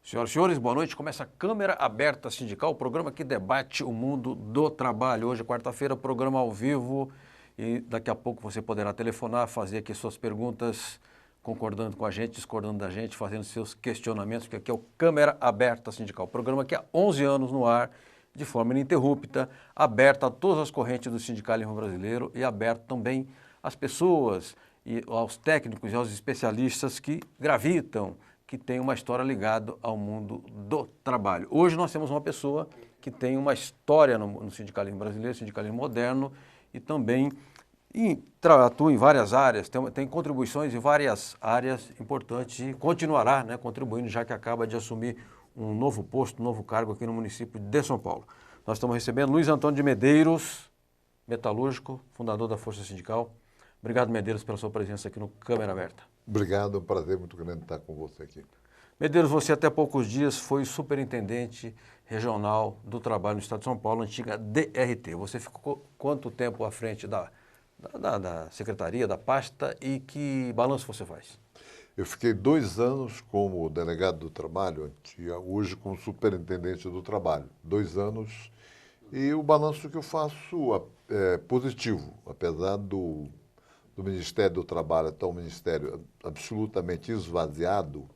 Senhoras e senhores, boa noite. Começa a Câmara Aberta Sindical, o programa que debate o mundo do trabalho. Hoje, quarta-feira, programa ao vivo e daqui a pouco você poderá telefonar, fazer aqui suas perguntas, concordando com a gente, discordando da gente, fazendo seus questionamentos, porque aqui é o Câmara Aberta Sindical, programa que há 11 anos no ar, de forma ininterrupta, aberto a todas as correntes do sindicalismo brasileiro e aberto também às pessoas, e aos técnicos e aos especialistas que gravitam, que tem uma história ligada ao mundo do trabalho. Hoje nós temos uma pessoa que tem uma história no sindicalismo brasileiro, sindicalismo moderno, e também atua em várias áreas, tem contribuições em várias áreas importantes e continuará contribuindo, já que acaba de assumir um novo posto, um novo cargo aqui no município de São Paulo. Nós estamos recebendo Luiz Antônio de Medeiros, metalúrgico, fundador da Força Sindical. Obrigado, Medeiros, pela sua presença aqui no Câmara Aberta. Obrigado, é um prazer muito grande estar com você aqui. Medeiros, você até poucos dias foi superintendente regional do trabalho no estado de São Paulo, antiga DRT. Você ficou quanto tempo à frente da secretaria, da pasta, e que balanço você faz? Eu fiquei 2 anos como delegado do trabalho, hoje como superintendente do trabalho. 2 anos, e o balanço que eu faço é positivo, apesar do Ministério do Trabalho até um ministério absolutamente esvaziado.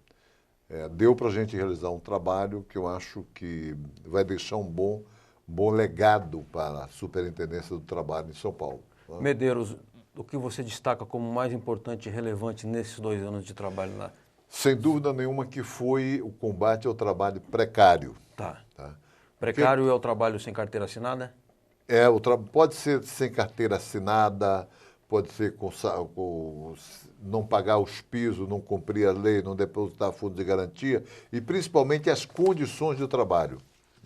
Deu para a gente realizar um trabalho que eu acho que vai deixar um bom legado para a Superintendência do Trabalho em São Paulo. Medeiros, o que você destaca como mais importante e relevante nesses 2 anos de trabalho lá? Sem dúvida nenhuma que foi o combate ao trabalho precário. Tá. Tá? Precário é o trabalho sem carteira assinada? Pode ser sem carteira assinada, pode ser com não pagar os pisos, não cumprir a lei, não depositar fundo de garantia e principalmente as condições de trabalho.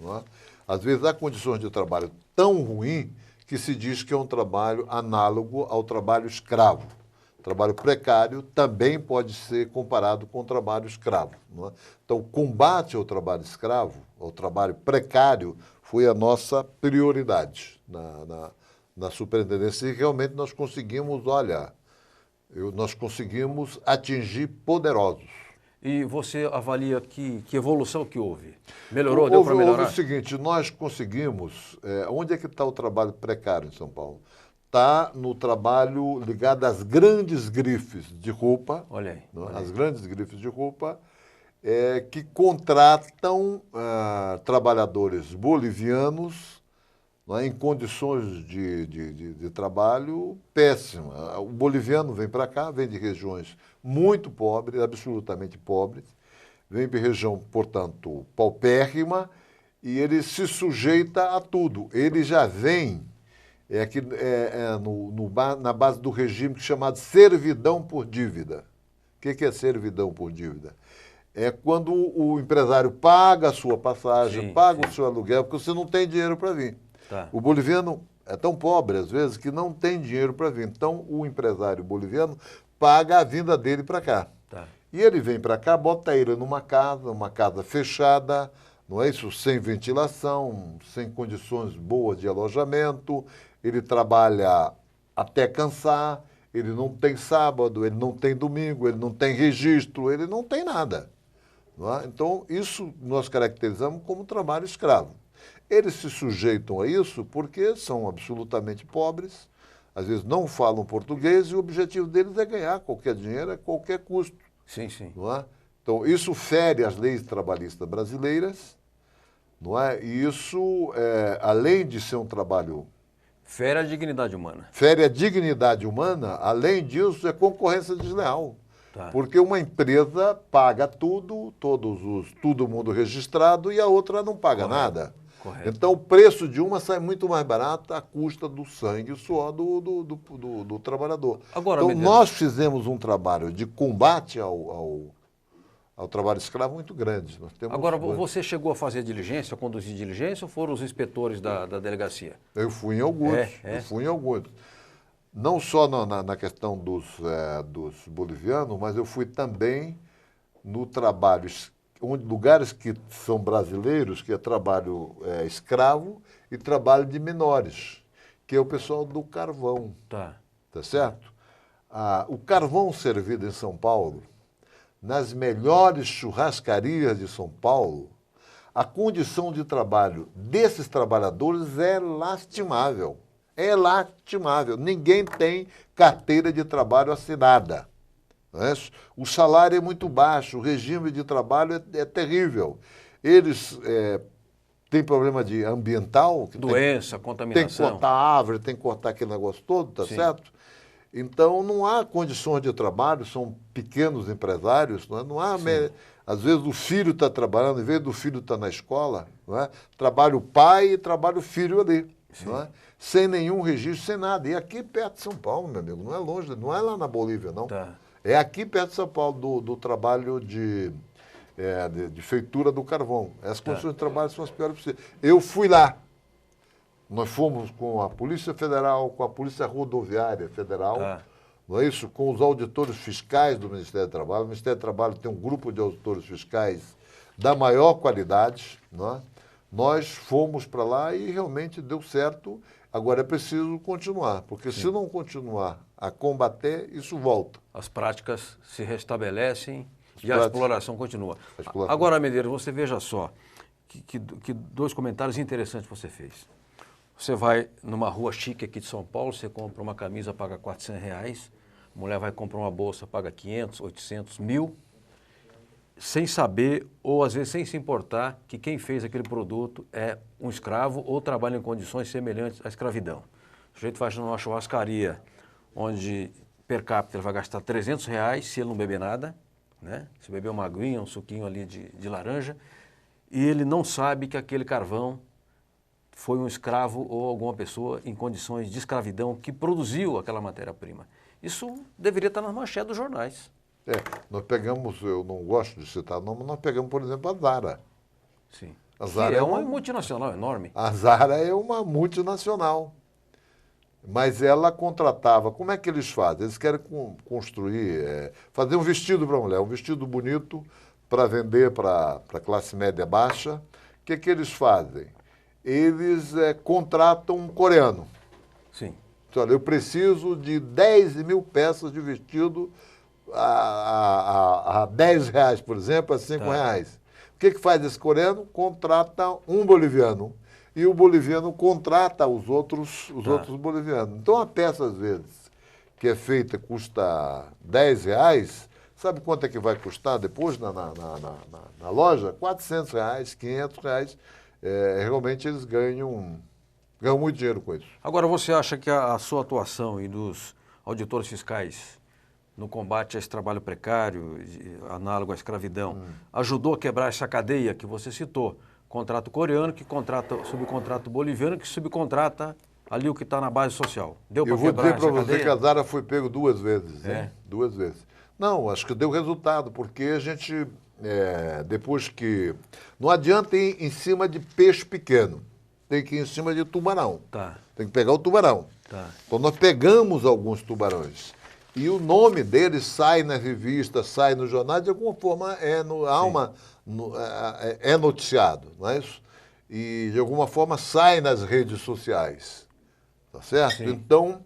Não é? Às vezes há condições de trabalho tão ruins que se diz que é um trabalho análogo ao trabalho escravo. O trabalho precário também pode ser comparado com o trabalho escravo. Não é? Então, o combate ao trabalho escravo, ao trabalho precário, foi a nossa prioridade na superintendência. E realmente nós conseguimos, nós conseguimos atingir poderosos. E você avalia que evolução que houve? Melhorou? Deu para melhorar? Houve o seguinte, nós conseguimos... onde é que está o trabalho precário em São Paulo? Está no trabalho ligado às grandes grifes de roupa. Olha aí. As grandes grifes de roupa que contratam trabalhadores bolivianos em condições de trabalho péssimas. O boliviano vem para cá, vem de regiões muito pobres, absolutamente pobres, vem de região, portanto, paupérrima, e ele se sujeita a tudo. Ele já vem na base do regime chamado servidão por dívida. O que é servidão por dívida? É quando o empresário paga a sua passagem, paga o seu aluguel, porque você não tem dinheiro para vir. Tá. O boliviano é tão pobre, às vezes, que não tem dinheiro para vir. Então, o empresário boliviano paga a vinda dele para cá. Tá. E ele vem para cá, bota ele numa casa fechada, não é isso? Sem ventilação, sem condições boas de alojamento. Ele trabalha até cansar, ele não tem sábado, ele não tem domingo, ele não tem registro, ele não tem nada. Não é? Então, isso nós caracterizamos como trabalho escravo. Eles se sujeitam a isso porque são absolutamente pobres, às vezes não falam português e o objetivo deles é ganhar qualquer dinheiro a qualquer custo. Sim, sim. Não é? Então, isso fere as leis trabalhistas brasileiras, não é? E isso, além de ser um trabalho... Fere a dignidade humana. Fere a dignidade humana, além disso, é concorrência desleal. Tá. Porque uma empresa paga tudo, todo mundo registrado, e a outra não paga nada. Correto. Então, o preço de uma sai muito mais barato à custa do sangue e suor do trabalhador. Agora, então, Medeiros, nós fizemos um trabalho de combate ao trabalho escravo muito grande. Nós temos agora, você chegou a fazer diligência, a conduzir diligência, ou foram os inspetores da delegacia? Eu fui em alguns. Eu fui em alguns. Não só na questão dos bolivianos, mas eu fui também no trabalho lugares que são brasileiros, que é trabalho escravo e trabalho de menores, que é o pessoal do carvão. Tá. Tá certo? O carvão servido em São Paulo nas melhores churrascarias de São Paulo, a condição de trabalho desses trabalhadores é lastimável. É lastimável. Ninguém tem carteira de trabalho assinada. Não é? O salário é muito baixo, o regime de trabalho é terrível. Eles têm problema de ambiental. Doença, contaminação. Tem que cortar a árvore, tem que cortar aquele negócio todo, tá certo? Então, não há condições de trabalho, são pequenos empresários, não há... Às vezes o filho está trabalhando, em vez do filho estar na escola, não é? Trabalha o pai e trabalha o filho ali, não é? Sem nenhum registro, sem nada. E aqui perto de São Paulo, meu amigo, não é longe, não é lá na Bolívia, não. Tá. É aqui perto de São Paulo, do trabalho de feitura do carvão. As condições de trabalho são as piores possíveis. Eu fui lá. Nós fomos com a Polícia Federal, com a Polícia Rodoviária Federal, não é isso? Com os auditores fiscais do Ministério do Trabalho. O Ministério do Trabalho tem um grupo de auditores fiscais da maior qualidade, não é? Nós fomos para lá e realmente deu certo. Agora é preciso continuar, porque se não continuar a combater, isso volta. As práticas se restabelecem e a exploração continua. Agora, Medeiros, você veja só que dois comentários interessantes você fez. Você vai numa rua chique aqui de São Paulo, você compra uma camisa, paga R$400, a mulher vai comprar uma bolsa, paga 500, 800, 1.000, sem saber ou às vezes sem se importar que quem fez aquele produto é um escravo ou trabalha em condições semelhantes à escravidão. O sujeito vai numa churrascaria onde per capita ele vai gastar R$300 se ele não beber nada, né? Se beber uma aguinha, um suquinho ali de laranja, e ele não sabe que aquele carvão foi um escravo ou alguma pessoa em condições de escravidão que produziu aquela matéria-prima. Isso deveria estar nas manchetes dos jornais. Nós pegamos, eu não gosto de citar o nome, mas nós pegamos, por exemplo, a Zara. Sim. A Zara é uma multinacional enorme. A Zara é uma multinacional. Mas ela contratava, como é que eles fazem? Eles querem construir, fazer um vestido para a mulher, um vestido bonito para vender para a classe média baixa. O que eles fazem? Eles contratam um coreano. Sim. Olha, eu preciso de 10.000 peças de vestido a R$10, por exemplo, a R$5. O que faz esse coreano? Contrata um boliviano. E o boliviano contrata os outros bolivianos. Então, a peça, às vezes, que é feita, custa R$10, sabe quanto é que vai custar depois na loja? R$400, R$500. Realmente, eles ganham muito dinheiro com isso. Agora, você acha que a sua atuação e dos auditores fiscais no combate a esse trabalho precário, análogo à escravidão, ajudou a quebrar essa cadeia que você citou? Contrato coreano, que subcontrata o boliviano, que subcontrata ali o que está na base social. Deu para quebrar essa cadeia? Eu vou dizer para você que a Zara foi pego 2 vezes. Né? 2 vezes. Não, acho que deu resultado, porque a gente, depois que... Não adianta ir em cima de peixe pequeno, tem que ir em cima de tubarão. Tem que pegar o tubarão. Então, nós pegamos alguns tubarões. E o nome deles sai nas revistas, sai nos jornais, de alguma forma é noticiado, não é isso? E de alguma forma sai nas redes sociais, tá certo? Sim. Então,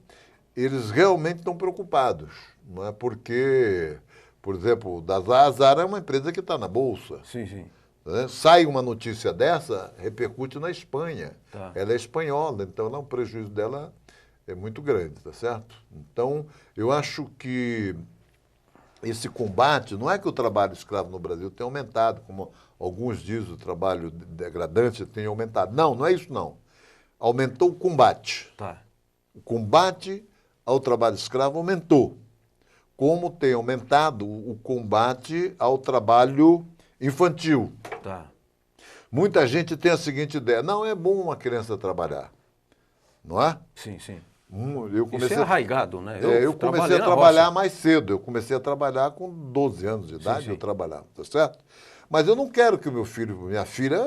eles realmente estão preocupados, não é? Porque, por exemplo, a Zara é uma empresa que está na Bolsa. Sim. Né? Sai uma notícia dessa, repercute na Espanha. Ela é espanhola, então o prejuízo dela é muito grande, tá certo? Então, eu acho que esse combate, não é que o trabalho escravo no Brasil tenha aumentado, como alguns dizem, o trabalho degradante tenha aumentado. Não é isso não. Aumentou o combate. O combate ao trabalho escravo aumentou. Como tem aumentado o combate ao trabalho infantil. Muita gente tem a seguinte ideia, não é bom uma criança trabalhar, não é? Sim. Isso é arraigado, né? Eu comecei a trabalhar mais cedo. Eu comecei a trabalhar com 12 anos de idade, eu trabalhava, tá certo? Mas eu não quero que o meu filho, minha filha,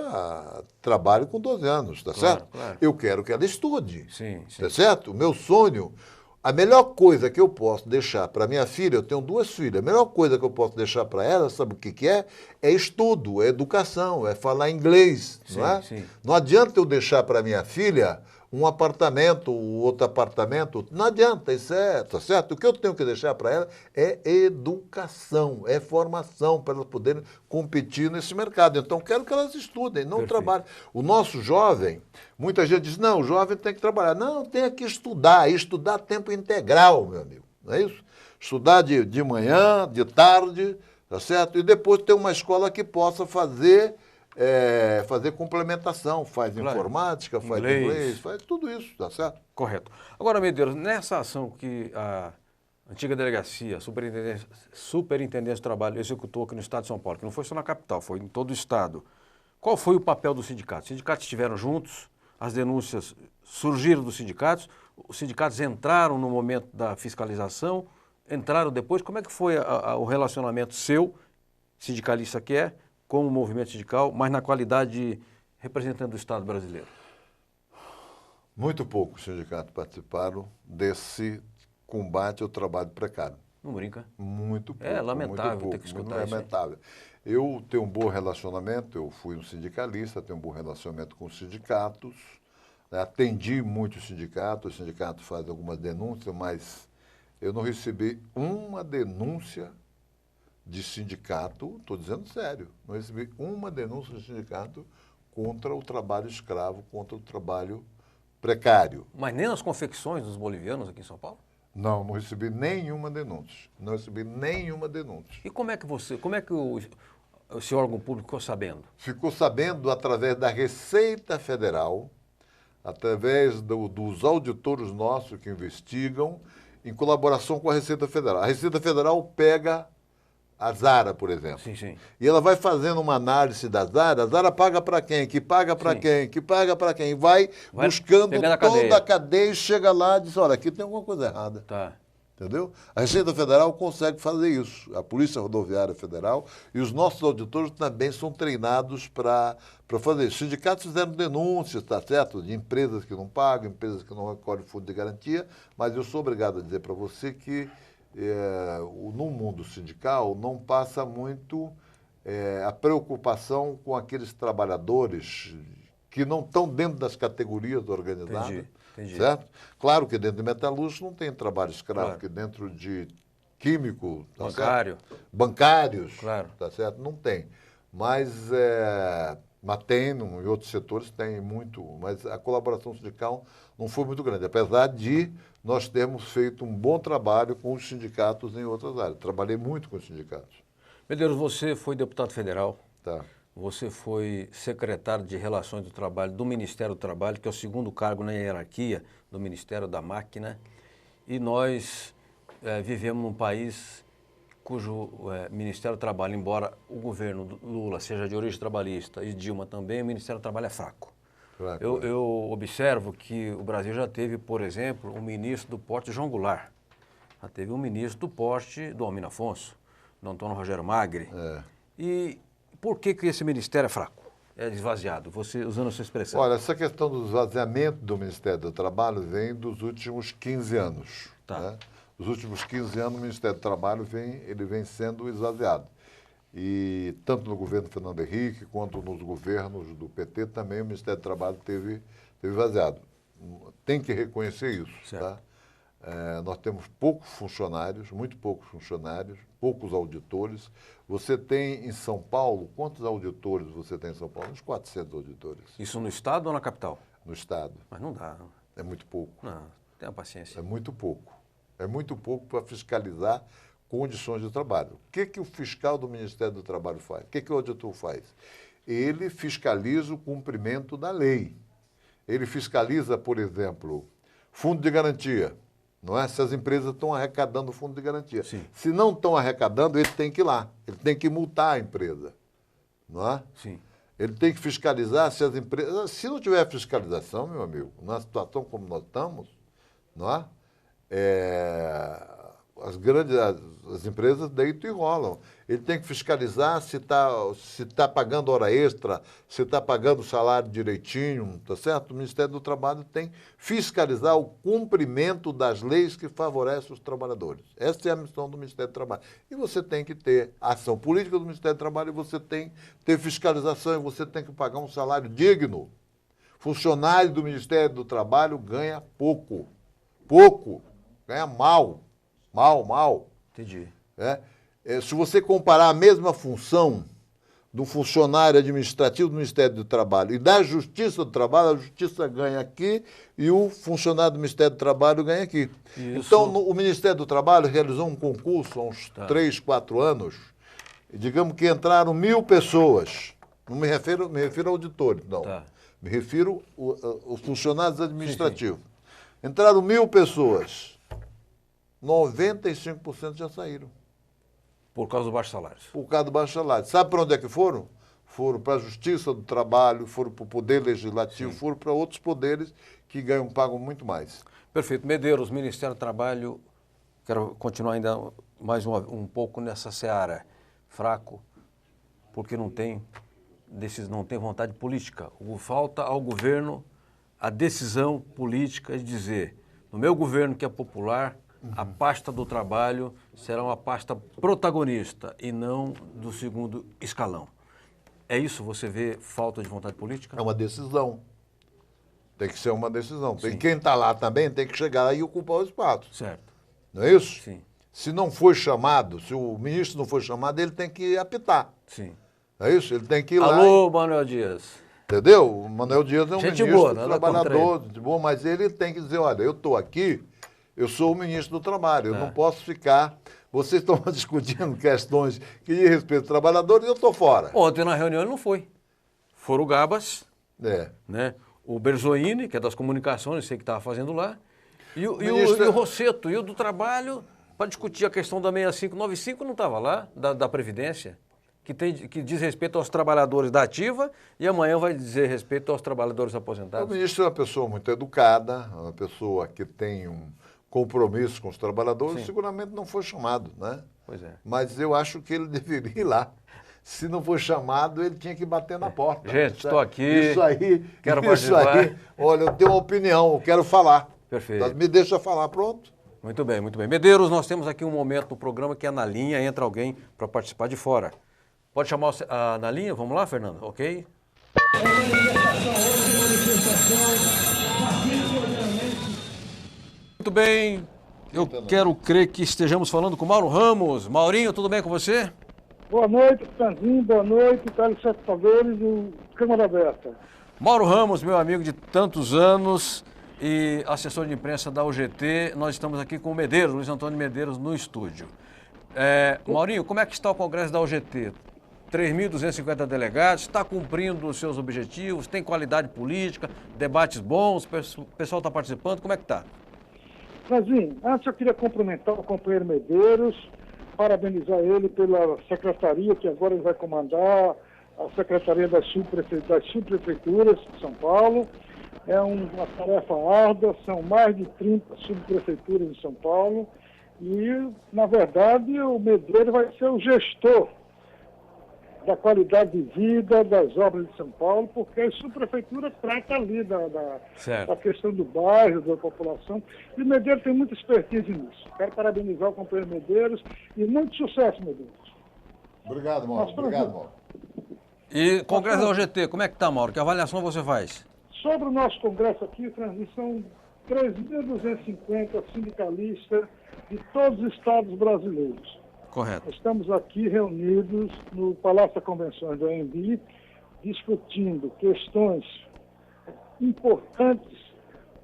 trabalhe com 12 anos, tá certo? Claro. Eu quero que ela estude, sim. Tá certo? O meu sonho, a melhor coisa que eu posso deixar para minha filha, eu tenho 2 filhas, a melhor coisa que eu posso deixar para ela, sabe o que é? É estudo, é educação, é falar inglês, não é? Sim. Não adianta eu deixar para minha filha um apartamento, o outro apartamento. Não adianta, isso tá certo? O que eu tenho que deixar para ela é educação, é formação, para elas poderem competir nesse mercado. Então, quero que elas estudem, não trabalhem. O nosso jovem, muita gente diz, não, o jovem tem que trabalhar. Não, tem que estudar tempo integral, meu amigo, não é isso? Estudar de manhã, de tarde, tá certo? E depois ter uma escola que possa fazer complementação, faz informática, faz inglês, faz tudo isso, tá certo? Correto. Agora, Medeiros, nessa ação que a antiga delegacia, Superintendência do Trabalho, executou aqui no estado de São Paulo, que não foi só na capital, foi em todo o estado, qual foi o papel dos sindicatos? Os sindicatos estiveram juntos, as denúncias surgiram dos sindicatos, os sindicatos entraram no momento da fiscalização, entraram depois, como é que foi o relacionamento seu, sindicalista que é, com o movimento sindical, mas na qualidade de representante do Estado brasileiro? Muito poucos sindicatos participaram desse combate ao trabalho precário. Não brinca. Muito pouco. É lamentável muito pouco, ter que escutar muito isso. Lamentável. Eu tenho um bom relacionamento, eu fui um sindicalista, tenho um bom relacionamento com os sindicatos, né? Atendi muitos sindicatos, os sindicatos fazem algumas denúncias, mas eu não recebi uma denúncia de sindicato, estou dizendo sério, não recebi uma denúncia de sindicato contra o trabalho escravo, contra o trabalho precário. Mas nem nas confecções dos bolivianos aqui em São Paulo? Não, não recebi nenhuma denúncia. Não recebi nenhuma denúncia. E como é que o seu órgão público ficou sabendo? Ficou sabendo através da Receita Federal, através dos auditores nossos que investigam, em colaboração com a Receita Federal. A Receita Federal pega a Zara, por exemplo. Sim, sim. E ela vai fazendo uma análise da Zara. A Zara paga para quem? Que paga para quem? Que paga para quem? Vai buscando toda a cadeia e chega lá e diz, olha, aqui tem alguma coisa errada. Tá. Entendeu? A Receita Federal consegue fazer isso. A Polícia Rodoviária Federal e os nossos auditores também são treinados para fazer isso. Os sindicatos fizeram denúncias, tá certo? De empresas que não pagam, empresas que não recolhem fundo de garantia, mas eu sou obrigado a dizer para você que no mundo sindical não passa muito a preocupação com aqueles trabalhadores que não estão dentro das categorias organizadas. Entendi. Certo? Claro que dentro de metalúrgicos não tem trabalho escravo, claro. Que dentro de químico, tá bancário, certo? Bancários, claro. Tá certo? Não tem. Mas tem, em outros setores tem muito, mas a colaboração sindical não foi muito grande, apesar de nós termos feito um bom trabalho com os sindicatos em outras áreas. Trabalhei muito com os sindicatos. Medeiros, você foi deputado federal. Tá. Você foi secretário de Relações do Trabalho do Ministério do Trabalho, que é o segundo cargo na hierarquia do Ministério da Máquina. E nós vivemos num país cujo Ministério do Trabalho, embora o governo Lula seja de origem trabalhista e Dilma também, o Ministério do Trabalho é fraco. Eu observo que o Brasil já teve, por exemplo, um ministro do porte João Goulart. Já teve um ministro do porte do Almino Afonso, do Antônio Rogério Magri. E por que esse ministério é fraco? É esvaziado, você usando a sua expressão. Olha, essa questão do esvaziamento do Ministério do Trabalho vem dos últimos 15 anos. Tá. Né? Nos últimos 15 anos, o Ministério do Trabalho vem sendo esvaziado. E tanto no governo Fernando Henrique, quanto nos governos do PT, também o Ministério do Trabalho teve esvaziado. Tem que reconhecer isso. Tá? Nós temos poucos funcionários, muito poucos funcionários, poucos auditores. Você tem em São Paulo, quantos auditores você tem em São Paulo? Uns 400 auditores. Isso no Estado ou na capital? No Estado. Mas não dá. Não. É muito pouco. Não, tenha paciência. É muito pouco. É muito pouco para fiscalizar condições de trabalho. O que o fiscal do Ministério do Trabalho faz? O que o auditor faz? Ele fiscaliza o cumprimento da lei. Ele fiscaliza, por exemplo, fundo de garantia. Não é? Se as empresas estão arrecadando fundo de garantia. Sim. Se não estão arrecadando, ele tem que ir lá. Ele tem que multar a empresa. Não é? Sim. Ele tem que fiscalizar se as empresas... Se não tiver fiscalização, meu amigo, numa situação como nós estamos, não é? As empresas deitam e rolam. Ele tem que fiscalizar se tá pagando hora extra, se está pagando o salário direitinho, tá certo? O Ministério do Trabalho tem que fiscalizar o cumprimento das leis que favorecem os trabalhadores. Essa é a missão do Ministério do Trabalho. E você tem que ter ação política do Ministério do Trabalho, e você tem que ter fiscalização, e você tem que pagar um salário digno. Funcionário do Ministério do Trabalho ganha pouco. Pouco. Ganha mal. Mal. Entendi. Se você comparar a mesma função do funcionário administrativo do Ministério do Trabalho e da Justiça do Trabalho, a Justiça ganha aqui e o funcionário do Ministério do Trabalho ganha aqui. Isso. Então, o Ministério do Trabalho realizou um concurso há uns 3, 4 anos, e digamos que entraram 1.000 pessoas. Não me refiro a auditores, não. Me refiro aos funcionários administrativos. Sim. Entraram 1.000 pessoas. 95% já saíram. Por causa do baixo salário. Por causa do baixo salário. Sabe para onde é que foram? Foram para a Justiça do Trabalho, foram para o Poder Legislativo, foram para outros poderes que pagam muito mais. Perfeito. Medeiros, Ministério do Trabalho, quero continuar ainda mais um pouco nessa seara. Fraco, porque não tem vontade política. Falta ao governo a decisão política de dizer, no meu governo que é popular, a pasta do trabalho será uma pasta protagonista e não do segundo escalão. É isso? Você vê falta de vontade política? É uma decisão. Tem que ser uma decisão. E quem está lá também tem que chegar lá e ocupar o espaço. Certo. Não é isso? Sim. Se não for chamado, se o ministro não for chamado, ele tem que apitar. Sim. É isso? Ele tem que ir lá. Alô, Manuel Dias. Entendeu? O Manuel Dias é um gente ministro boa, trabalhador, de boa, mas ele tem que dizer, olha, eu estou aqui, eu sou o ministro do Trabalho, eu não posso ficar... Vocês estão discutindo questões que dizem respeito aos trabalhadores e eu estou fora. Ontem na reunião ele não foi. Foram o Gabas, né? O Berzoini, que é das comunicações, sei que estava fazendo lá, e o Rosseto, e o do Trabalho, para discutir a questão da 6595, não estava lá, da Previdência, que diz respeito aos trabalhadores da ativa e amanhã vai dizer respeito aos trabalhadores aposentados. O ministro é uma pessoa muito educada, uma pessoa que tem um compromisso com os trabalhadores, seguramente não foi chamado, né? Pois é. Mas eu acho que ele deveria ir lá. Se não for chamado, ele tinha que bater na porta. Gente, estou aqui. Quero participar. Olha, eu tenho uma opinião, eu quero falar. Perfeito. Me deixa falar, pronto. Muito bem, muito bem. Medeiros, nós temos aqui um momento no programa que é na linha, entra alguém para participar de fora. Pode chamar na linha? Vamos lá, Fernando? Ok? Muito bem, eu quero crer que estejamos falando com Mauro Ramos. Maurinho, tudo bem com você? Boa noite, Tanzinho, boa noite, telespectadores do Câmara Aberta. Mauro Ramos, meu amigo de tantos anos e assessor de imprensa da UGT, nós estamos aqui com o Medeiros, Luiz Antônio Medeiros, no estúdio. Maurinho, como é que está o Congresso da UGT? 3.250 delegados, está cumprindo os seus objetivos, tem qualidade política, debates bons, o pessoal está participando, como é que está? Tanzinho, antes eu queria cumprimentar o companheiro Medeiros, parabenizar ele pela secretaria que agora ele vai comandar, a Secretaria das Subprefeituras de São Paulo. É uma tarefa árdua, são mais de 30 subprefeituras de São Paulo e, na verdade, o Medeiros vai ser o gestor da qualidade de vida das obras de São Paulo, porque a subprefeitura trata ali da questão do bairro, da população, e o Medeiros tem muita expertise nisso. Quero parabenizar o companheiro Medeiros e muito sucesso, Medeiros. Obrigado, Mauro. Obrigado, Mauro. E Congresso da UGT, como é que está, Mauro? Que avaliação você faz? Sobre o nosso Congresso aqui, são 3.250 sindicalistas de todos os estados brasileiros. Correto. Estamos aqui reunidos no Palácio da Convenções do AMB, discutindo questões importantes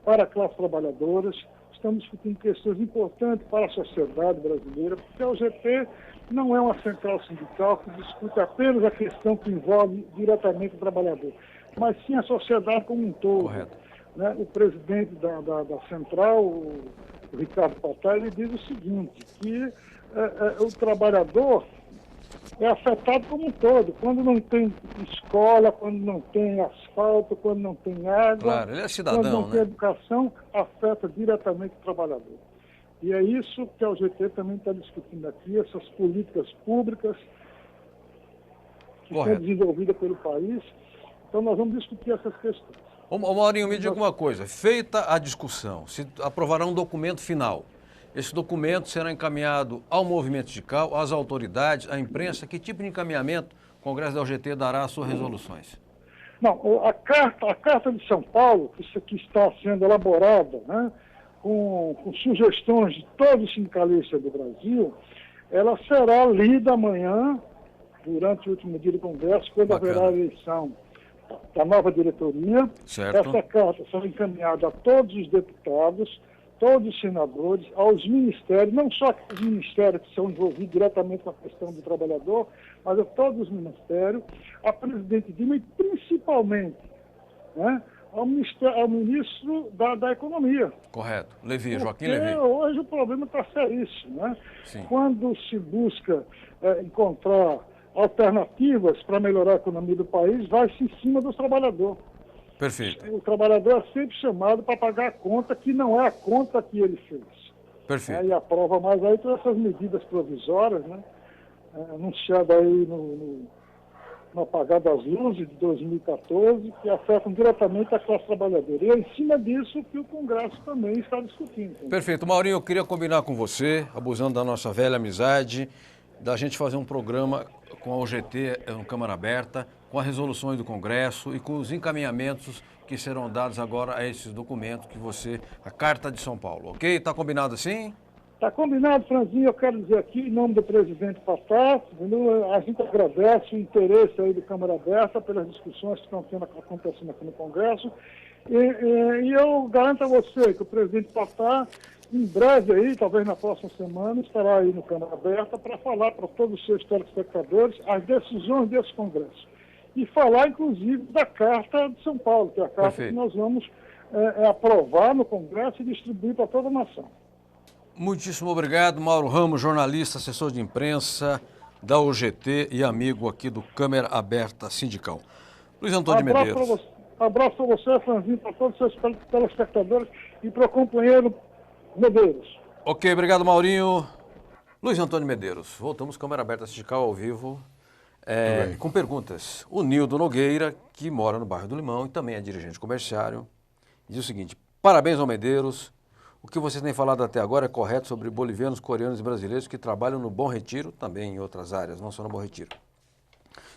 para a classe trabalhadora, estamos discutindo questões importantes para a sociedade brasileira, porque a UGT não é uma central sindical que discute apenas a questão que envolve diretamente o trabalhador, mas sim a sociedade como um todo. Correto. Né? O presidente da central, o Ricardo Patar, ele diz o seguinte, que o trabalhador é afetado como um todo. Quando não tem escola, quando não tem asfalto, quando não tem água, claro, ele é cidadão, quando não tem educação, afeta diretamente o trabalhador. E é isso que a UGT também está discutindo aqui, essas políticas públicas que são desenvolvidas pelo país. Então nós vamos discutir essas questões. Ô Maurinho, me diga uma coisa, feita a discussão, se aprovará um documento final, esse documento será encaminhado ao movimento sindical, às autoridades, à imprensa, que tipo de encaminhamento o Congresso da UGT dará às suas resoluções? Não, a carta de São Paulo, que está sendo elaborada, né, com sugestões de todos os sindicalistas do Brasil, ela será lida amanhã, durante o último dia do Congresso, quando haverá a eleição da nova diretoria. Certo. Essa carta será encaminhada a todos os deputados, todos os senadores, aos ministérios, não só aqueles ministérios que são envolvidos diretamente com a questão do trabalhador, mas a todos os ministérios, a presidente Dilma e principalmente, né, ao ministro da Economia. Correto. Levi, Joaquim Porque Levi. hoje o problema está seríssimo, né? Sim. Quando se busca encontrar alternativas para melhorar a economia do país, vai-se em cima do trabalhador. Perfeito. O trabalhador é sempre chamado para pagar a conta que não é a conta que ele fez. Perfeito. E a prova mais aí todas essas medidas provisórias, né? Anunciadas aí no apagar das luzes de 2014, que afetam diretamente a classe trabalhadora. E é em cima disso que o Congresso também está discutindo. Perfeito. Maurinho, eu queria combinar com você, abusando da nossa velha amizade, da gente fazer um programa com a UGT no Câmara Aberta, com as resoluções do Congresso e com os encaminhamentos que serão dados agora a esses documentos que você, a Carta de São Paulo, ok? Está combinado assim? Está combinado, Franzinho. Eu quero dizer aqui, em nome do presidente Fatah, a gente agradece o interesse aí do Câmara Aberta pelas discussões que estão acontecendo aqui no Congresso. E eu garanto a você que o presidente Fatah, em breve aí, talvez na próxima semana, estará aí no Câmara Aberta para falar para todos os seus telespectadores as decisões desse Congresso. E falar, inclusive, da Carta de São Paulo, que é a carta Perfeito. que nós vamos aprovar no Congresso e distribuir para toda a nação. Muitíssimo obrigado, Mauro Ramos, jornalista, assessor de imprensa da UGT e amigo aqui do Câmara Aberta Sindical. Luiz Antônio Medeiros. Abraço para você, Franzinho, para todos os seus telespectadores e para o companheiro Medeiros. Ok, obrigado, Maurinho. Luiz Antônio Medeiros, voltamos Câmara Aberta Sindical ao vivo com perguntas. O Nildo Nogueira, que mora no bairro do Limão e também é dirigente comerciário, diz o seguinte: parabéns ao Medeiros. O que vocês têm falado até agora é correto sobre bolivianos, coreanos e brasileiros que trabalham no Bom Retiro, também em outras áreas, não só no Bom Retiro.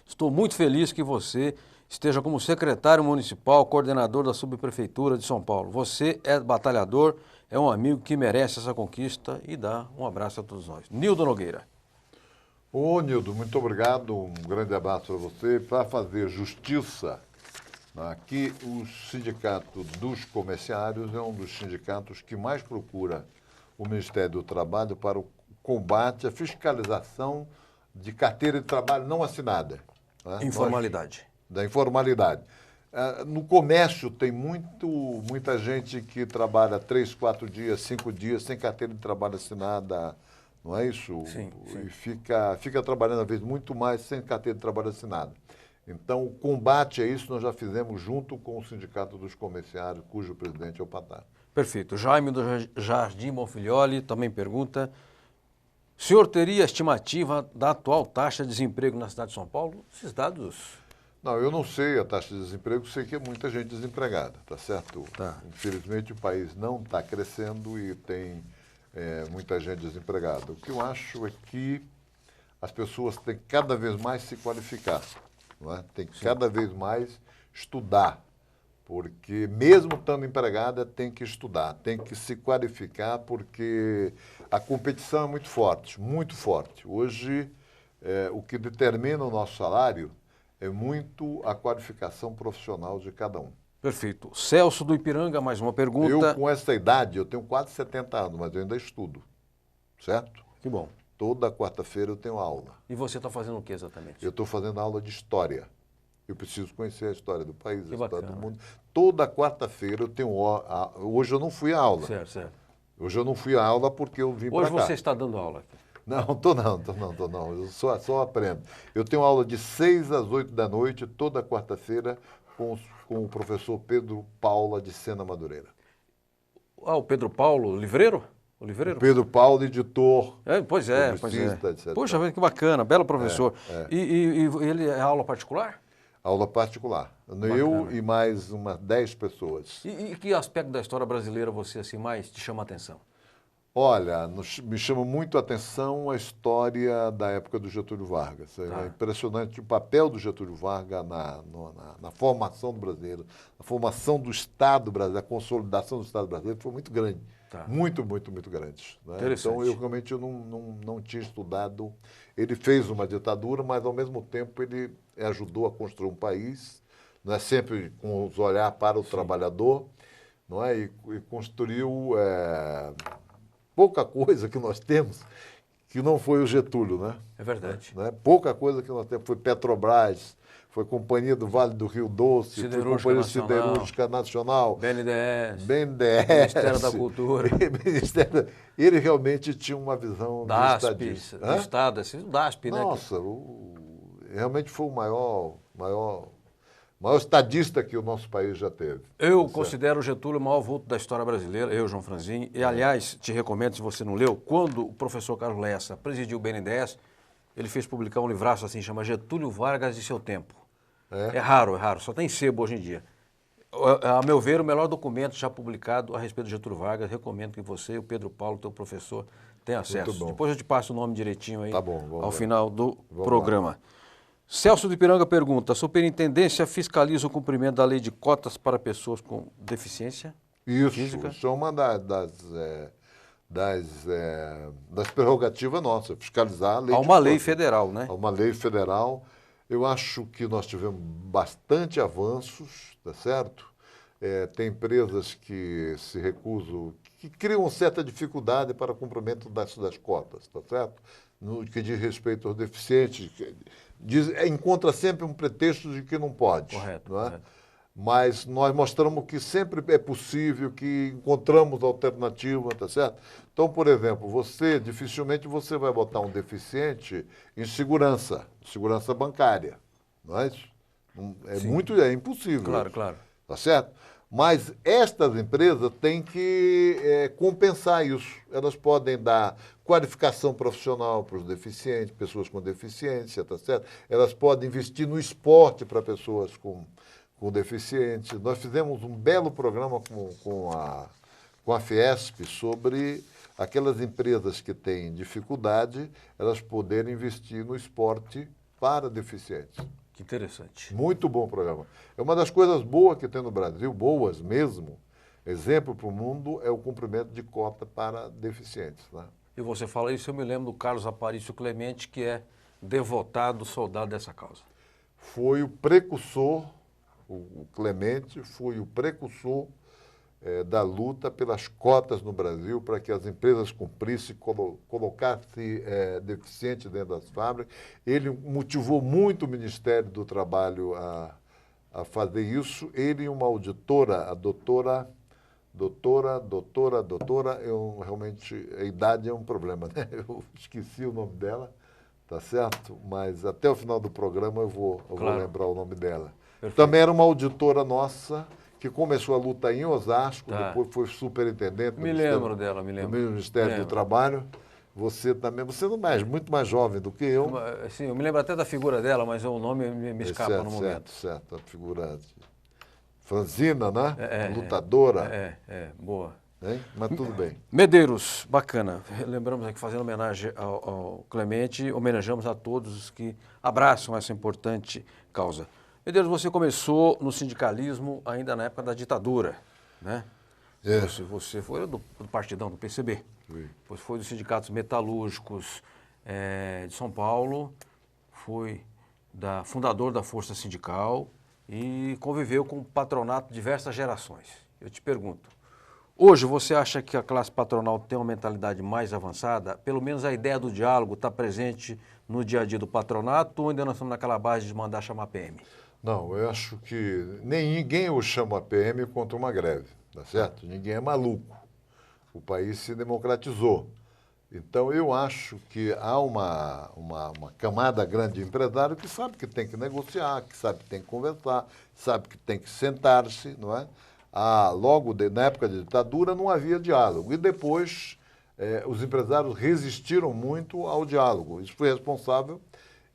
Estou muito feliz que você esteja como secretário municipal, coordenador da subprefeitura de São Paulo. Você é batalhador, é um amigo que merece essa conquista e dá um abraço a todos nós. Nildo Nogueira. Ô, Nildo, muito obrigado, um grande abraço para você. Para fazer justiça, aqui o Sindicato dos Comerciários é um dos sindicatos que mais procura o Ministério do Trabalho para o combate à fiscalização de carteira de trabalho não assinada. Né? Informalidade. Da informalidade. No comércio tem muita gente que trabalha 3, 4 dias, 5 dias sem carteira de trabalho assinada, não é isso? Sim, sim. E fica trabalhando, às vezes, muito mais sem carteira de trabalho assinada. Então, o combate a isso nós já fizemos junto com o Sindicato dos Comerciários, cujo presidente é o Fatah. Perfeito. Jaime do Jardim Bonfilholi também pergunta: o senhor teria estimativa da atual taxa de desemprego na cidade de São Paulo? Esses dados... Não, eu não sei a taxa de desemprego, sei que é muita gente desempregada, tá certo? Tá. Infelizmente o país não está crescendo e tem muita gente desempregada. O que eu acho é que as pessoas têm que cada vez mais se qualificar, não é? Tem que cada vez mais estudar, porque mesmo estando empregada tem que estudar, tem que se qualificar, porque a competição é muito forte, muito forte. Hoje, o que determina o nosso salário é muito a qualificação profissional de cada um. Perfeito. Celso do Ipiranga, mais uma pergunta. Eu, com essa idade, eu tenho quase 70 anos, mas eu ainda estudo, certo? Que bom. Toda quarta-feira eu tenho aula. E você está fazendo o que exatamente? Eu estou fazendo aula de história. Eu preciso conhecer a história do país, a história bacana. do mundo. Toda quarta-feira eu tenho hoje eu não fui à aula. Certo, certo. Hoje eu não fui à aula porque eu vim para cá. Hoje você está dando aula aqui. Não, tô não. Eu só aprendo. Eu tenho aula de 6 às 8 da noite, toda quarta-feira, com o professor Pedro Paula de Sena Madureira. Ah, o Pedro Paulo, livreiro? O livreiro? Pedro Paulo, editor. Pois é. publicista, etc. Poxa, que bacana, belo professor. É. E ele é aula particular? Aula particular. Eu e mais umas 10 pessoas. E que aspecto da história brasileira você assim mais te chama a atenção? Olha, me chama muito a atenção a história da época do Getúlio Vargas. Tá. É impressionante o papel do Getúlio Vargas na formação do brasileiro, na formação do Estado brasileiro, a consolidação do Estado brasileiro foi muito grande. Tá. Muito, muito, muito grande. Né? Interessante. Então, eu realmente não tinha estudado. Ele fez uma ditadura, mas, ao mesmo tempo, ele ajudou a construir um país, não é, sempre com os olhar para o trabalhador, não é? E construiu pouca coisa que nós temos que não foi o Getúlio, né? É verdade. Né? Pouca coisa que nós temos. Foi Petrobras, foi Companhia do Vale do Rio Doce, foi Companhia Siderúrgica Nacional, BNDES, Ministério da Cultura. Ele realmente tinha uma visão DASP, do Estado, assim, o DASP, né? Nossa, realmente foi o maior estadista que o nosso país já teve. Eu considero o Getúlio o maior vulto da história brasileira, eu, João Franzin. E, aliás, te recomendo, se você não leu, quando o professor Carlos Lessa presidiu o BNDES, ele fez publicar um livraço assim, chama Getúlio Vargas e seu tempo. É raro, só tem sebo hoje em dia. A meu ver, o melhor documento já publicado a respeito do Getúlio Vargas, recomendo que você e o Pedro Paulo, teu professor, tenham acesso. Muito bom. Depois eu te passo o nome direitinho aí, Tá bom, ao final do Vamos programa. lá. Celso de Piranga pergunta, a superintendência fiscaliza o cumprimento da lei de cotas para pessoas com deficiência física? Isso é uma das prerrogativas nossas, fiscalizar a lei. Há uma lei federal, né? Há uma lei federal. Eu acho que nós tivemos bastante avanços, tá certo? Tem empresas que se recusam, que criam certa dificuldade para o cumprimento das cotas, tá certo? No que diz respeito aos deficientes, encontra sempre um pretexto de que não pode. Correto, não é? correto. Mas nós mostramos que sempre é possível, que encontramos alternativa, tá certo? Então, por exemplo, dificilmente você vai botar um deficiente em segurança bancária, não é isso? É impossível. Claro, claro. Tá certo? Mas estas empresas têm que compensar isso. Elas podem dar qualificação profissional para os deficientes, pessoas com deficiência, tá certo? Elas podem investir no esporte para pessoas com deficiência. Nós fizemos um belo programa com a Fiesp sobre aquelas empresas que têm dificuldade, elas poderem investir no esporte para deficientes. Que interessante. Muito bom programa. É uma das coisas boas que tem no Brasil, boas mesmo, exemplo para o mundo, é o cumprimento de cota para deficientes. Né? E você fala isso, eu me lembro do Carlos Aparício Clemente, que é devotado soldado dessa causa. Foi o precursor, o Clemente foi o precursor da luta pelas cotas no Brasil, para que as empresas cumprissem, colocassem deficientes dentro das fábricas. Ele motivou muito o Ministério do Trabalho a fazer isso. Ele e uma auditora, a doutora, realmente, a idade é um problema, né? Eu esqueci o nome dela, tá certo? Mas até o final do programa eu vou lembrar o nome dela. Perfeito. Também era uma auditora nossa, que começou a luta em Osasco, Tá. depois foi superintendente Me lembro dela. do Ministério do Trabalho. Você também, muito mais jovem do que eu. Sim, eu me lembro até da figura dela, mas o nome me escapa certo, no momento. Certo, a figura franzina, né? É, lutadora. Boa. Hein? Mas tudo bem. Medeiros, bacana. Lembramos aqui, fazendo homenagem ao Clemente, homenageamos a todos os que abraçam essa importante causa. Medeiros, você começou no sindicalismo ainda na época da ditadura, né? Você foi do partidão, do PCB. Depois foi dos sindicatos metalúrgicos de São Paulo, foi fundador da Força Sindical e conviveu com o patronato diversas gerações. Eu te pergunto, hoje você acha que a classe patronal tem uma mentalidade mais avançada? Pelo menos a ideia do diálogo está presente no dia a dia do patronato ou ainda nós estamos naquela base de mandar chamar a PM? Não, eu acho que ninguém o chama a PM contra uma greve, tá certo? Ninguém é maluco. O país se democratizou. Então, eu acho que há uma camada grande de empresário que sabe que tem que negociar, que sabe que tem que conversar, sabe que tem que sentar-se, não é? Na época da ditadura não havia diálogo. E depois, os empresários resistiram muito ao diálogo. Isso foi responsável.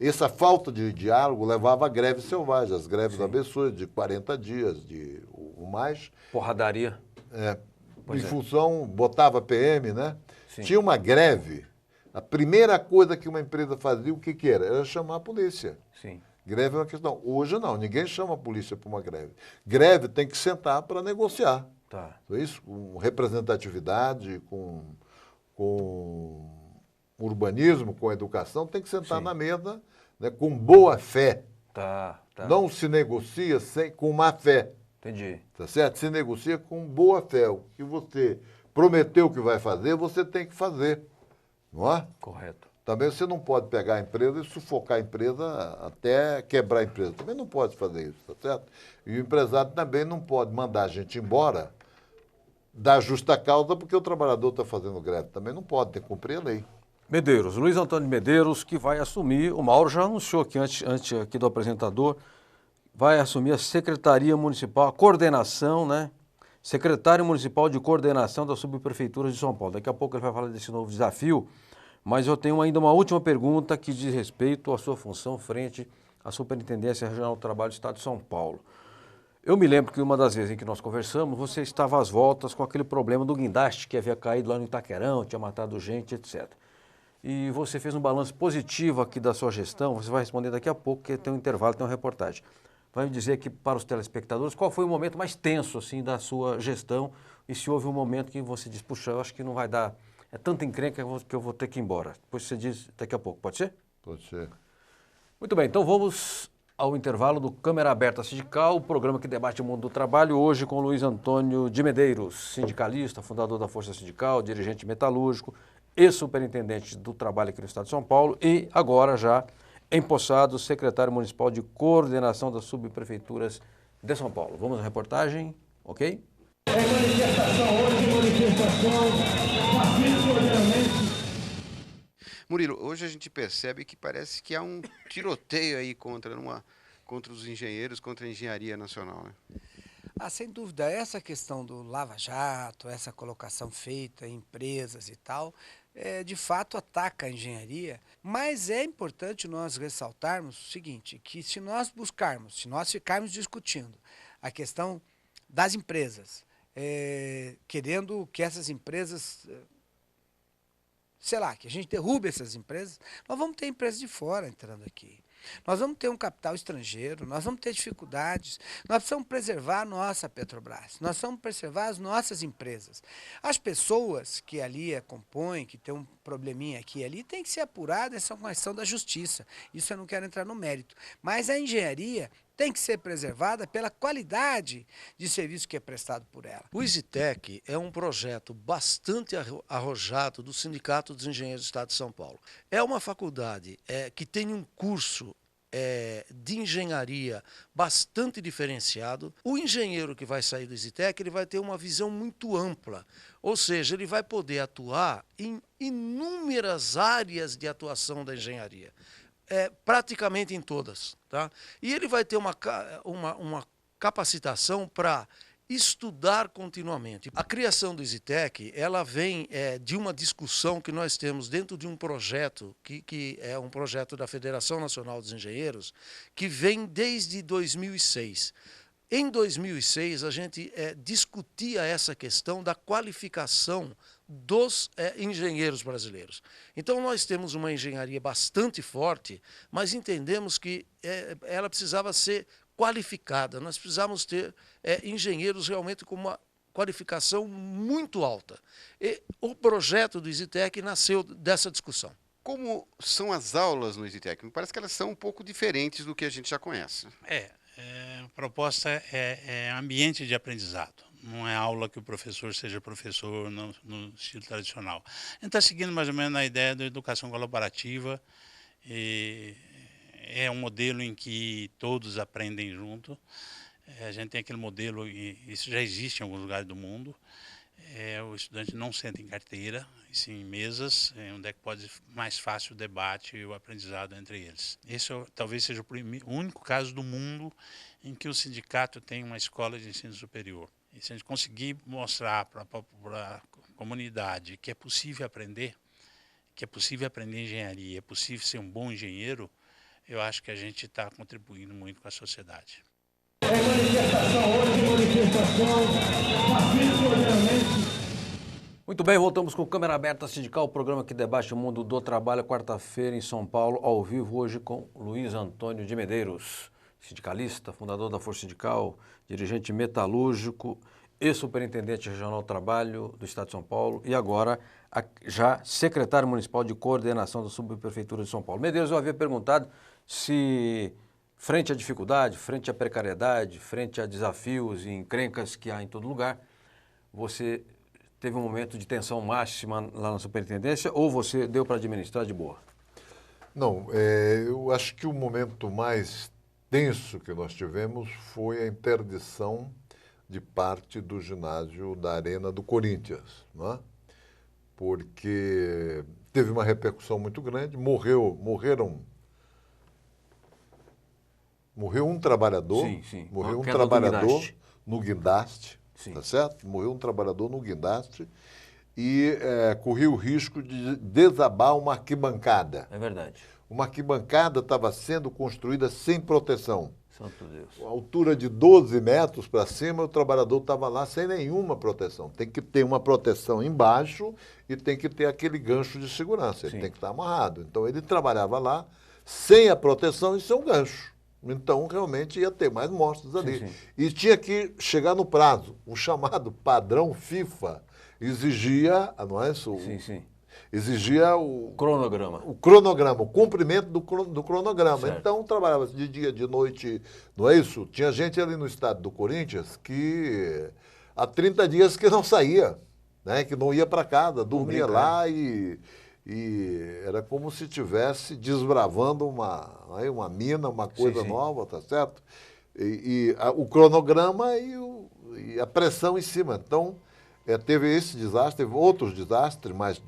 Essa falta de diálogo levava a greves selvagens, as greves absurdas de 40 dias, ou mais. Porradaria. Função, botava PM, né? Sim. Tinha uma greve, a primeira coisa que uma empresa fazia, o que que era? Era chamar a polícia. Sim. Greve é uma questão. Hoje não, ninguém chama a polícia para uma greve. Greve tem que sentar para negociar. Tá. Isso, com representatividade, com urbanismo, com educação, tem que sentar Sim. na mesa, né, com boa fé. Tá. Não se negocia com má fé. Entendi. Tá certo? Se negocia com boa fé. O que você prometeu que vai fazer, você tem que fazer. Não é? Correto. Também você não pode pegar a empresa e sufocar a empresa até quebrar a empresa. Também não pode fazer isso, tá certo? E o empresário também não pode mandar a gente embora da justa causa porque o trabalhador está fazendo greve. Também não pode, tem que cumprir a lei. Medeiros, Luiz Antônio Medeiros, que vai assumir, o Mauro já anunciou que antes aqui do apresentador, vai assumir a Secretaria Municipal, a coordenação, né? Secretário Municipal de Coordenação das Subprefeituras de São Paulo. Daqui a pouco ele vai falar desse novo desafio, mas eu tenho ainda uma última pergunta que diz respeito à sua função frente à Superintendência Regional do Trabalho do Estado de São Paulo. Eu me lembro que uma das vezes em que nós conversamos, você estava às voltas com aquele problema do guindaste que havia caído lá no Itaquerão, tinha matado gente, etc. E você fez um balanço positivo aqui da sua gestão, você vai responder daqui a pouco, porque tem um intervalo, tem uma reportagem. Vai me dizer aqui para os telespectadores qual foi o momento mais tenso assim, da sua gestão e se houve um momento que você disse, puxa, eu acho que não vai dar, é tanta encrenca que eu vou ter que ir embora. Depois você diz daqui a pouco, pode ser? Pode ser. Muito bem, então vamos ao intervalo do Câmara Aberta Sindical, o programa que debate o mundo do trabalho, hoje com Luiz Antônio de Medeiros, sindicalista, fundador da Força Sindical, dirigente metalúrgico e superintendente do trabalho aqui no Estado de São Paulo e agora já empossado secretário municipal de coordenação das subprefeituras de São Paulo. Vamos à reportagem, ok? Murilo, hoje a gente percebe que parece que há um tiroteio aí contra os engenheiros, contra a engenharia nacional, né? Sem dúvida, essa questão do lava-jato, essa colocação feita em empresas e tal, de fato ataca a engenharia, mas é importante nós ressaltarmos o seguinte, que se nós ficarmos discutindo a questão das empresas, querendo que essas empresas, que a gente derrube essas empresas, nós vamos ter empresas de fora entrando aqui. Nós vamos ter um capital estrangeiro, nós vamos ter dificuldades, nós precisamos preservar a nossa Petrobras, nós precisamos preservar as nossas empresas. As pessoas que ali compõem, que tem um probleminha aqui e ali, tem que ser apurada, essa é uma questão da justiça. Isso eu não quero entrar no mérito. Mas a engenharia tem que ser preservada pela qualidade de serviço que é prestado por ela. O EasyTech é um projeto bastante arrojado do Sindicato dos Engenheiros do Estado de São Paulo. É uma faculdade que tem um curso de engenharia bastante diferenciado. O engenheiro que vai sair do EasyTech, ele vai ter uma visão muito ampla, ou seja, ele vai poder atuar em inúmeras áreas de atuação da engenharia. Praticamente em todas, tá? E ele vai ter uma capacitação para estudar continuamente. A criação do EasyTech, ela vem de uma discussão que nós temos dentro de um projeto, que é um projeto da Federação Nacional dos Engenheiros, que vem desde 2006. Em 2006, a gente discutia essa questão da qualificação dos engenheiros brasileiros. Então, nós temos uma engenharia bastante forte, mas entendemos que ela precisava ser qualificada. Nós precisávamos ter engenheiros realmente com uma qualificação muito alta. E o projeto do EasyTech nasceu dessa discussão. Como são as aulas no EasyTech? Me parece que elas são um pouco diferentes do que a gente já conhece. A proposta é ambiente de aprendizado. Não é aula que o professor seja professor no estilo tradicional. A gente está seguindo mais ou menos a ideia da educação colaborativa. E é um modelo em que todos aprendem junto. A gente tem aquele modelo, e isso já existe em alguns lugares do mundo. O estudante não senta em carteira, e sim em mesas, onde é que pode mais fácil o debate e o aprendizado entre eles. Esse talvez seja o único caso do mundo em que o sindicato tem uma escola de ensino superior. E se a gente conseguir mostrar para a comunidade que é possível aprender engenharia, é possível ser um bom engenheiro, eu acho que a gente está contribuindo muito com a sociedade. Muito bem, voltamos com Câmara Aberta Sindical, o programa que debate o mundo do trabalho, quarta-feira em São Paulo, ao vivo, hoje com Luiz Antônio de Medeiros, sindicalista, fundador da Força Sindical, dirigente metalúrgico e superintendente regional do trabalho do Estado de São Paulo e agora já secretário municipal de coordenação da Subprefeitura de São Paulo. Medeiros, eu havia perguntado se, frente à dificuldade, frente à precariedade, frente a desafios e encrencas que há em todo lugar, você teve um momento de tensão máxima lá na superintendência ou você deu para administrar de boa? Não, eu acho que o momento mais tenso que nós tivemos foi a interdição de parte do ginásio da Arena do Corinthians, não é? Porque teve uma repercussão muito grande, morreu um trabalhador, Sim. morreu um Queda do trabalhador guindaste. no guindaste, Sim. tá certo? Morreu um trabalhador no guindaste e corria o risco de desabar uma arquibancada. É verdade. Uma arquibancada estava sendo construída sem proteção. Santo Deus. A altura de 12 metros para cima, o trabalhador estava lá sem nenhuma proteção. Tem que ter uma proteção embaixo e tem que ter aquele gancho de segurança. Ele Sim. tem que estar amarrado. Então, ele trabalhava lá sem a proteção e sem o gancho. Então, realmente, ia ter mais mortes ali. Sim. E tinha que chegar no prazo. O chamado padrão FIFA exigia, não é isso? Sim. Exigia o Cronograma. o cumprimento do cronograma. Certo. Então, trabalhava de dia, de noite, não é isso? Tinha gente ali no estado do Corinthians que há 30 dias que não saía, né? Que não ia para casa, dormia lá e era como se estivesse desbravando uma mina, uma coisa Sim. nova, tá certo? O cronograma e a pressão em cima. Então, teve esse desastre, teve outros desastres, mas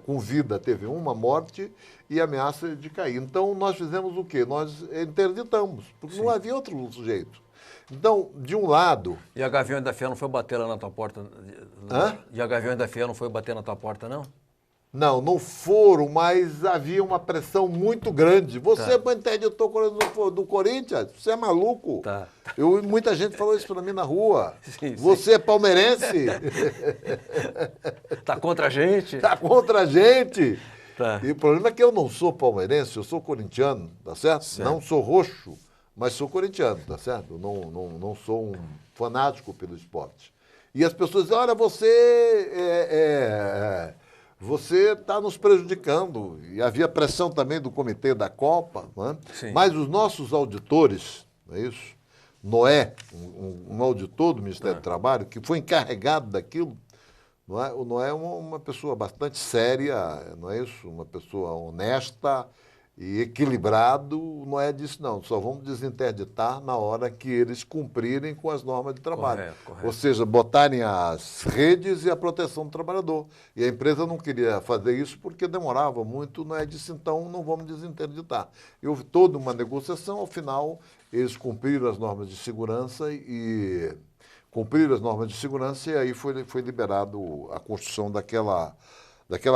com vida teve uma morte e ameaça de cair. Então, nós fizemos o quê? Nós interditamos, porque não havia outro jeito. Então, de um lado... E a Gaviões da Fiel não foi bater lá na tua porta? Hã? E a Gaviões da Fiel não foi bater na tua porta, não? Não foram, mas havia uma pressão muito grande. Você interditou do Corinthians? Você é maluco? Tá. Muita gente falou isso para mim na rua. Sim. Você é palmeirense? Tá contra a gente? Está contra a gente. Tá. E o problema é que eu não sou palmeirense, eu sou corintiano, tá certo? Não sou roxo, mas sou corintiano, tá certo? Não sou um fanático pelo esporte. E as pessoas dizem, olha, você está nos prejudicando. E havia pressão também do comitê da Copa, né? Sim. Mas os nossos auditores, não é isso? Noé, um auditor do Ministério do Trabalho, que foi encarregado daquilo, não é? O Noé é uma pessoa bastante séria, não é isso? Uma pessoa honesta e equilibrado. O Noé disse, não, só vamos desinterditar na hora que eles cumprirem com as normas de trabalho. Correto. Ou seja, botarem as redes e a proteção do trabalhador. E a empresa não queria fazer isso porque demorava muito. O Noé disse, então não vamos desinterditar. E houve toda uma negociação, ao final eles cumpriram as normas de segurança e aí foi liberado a construção daquela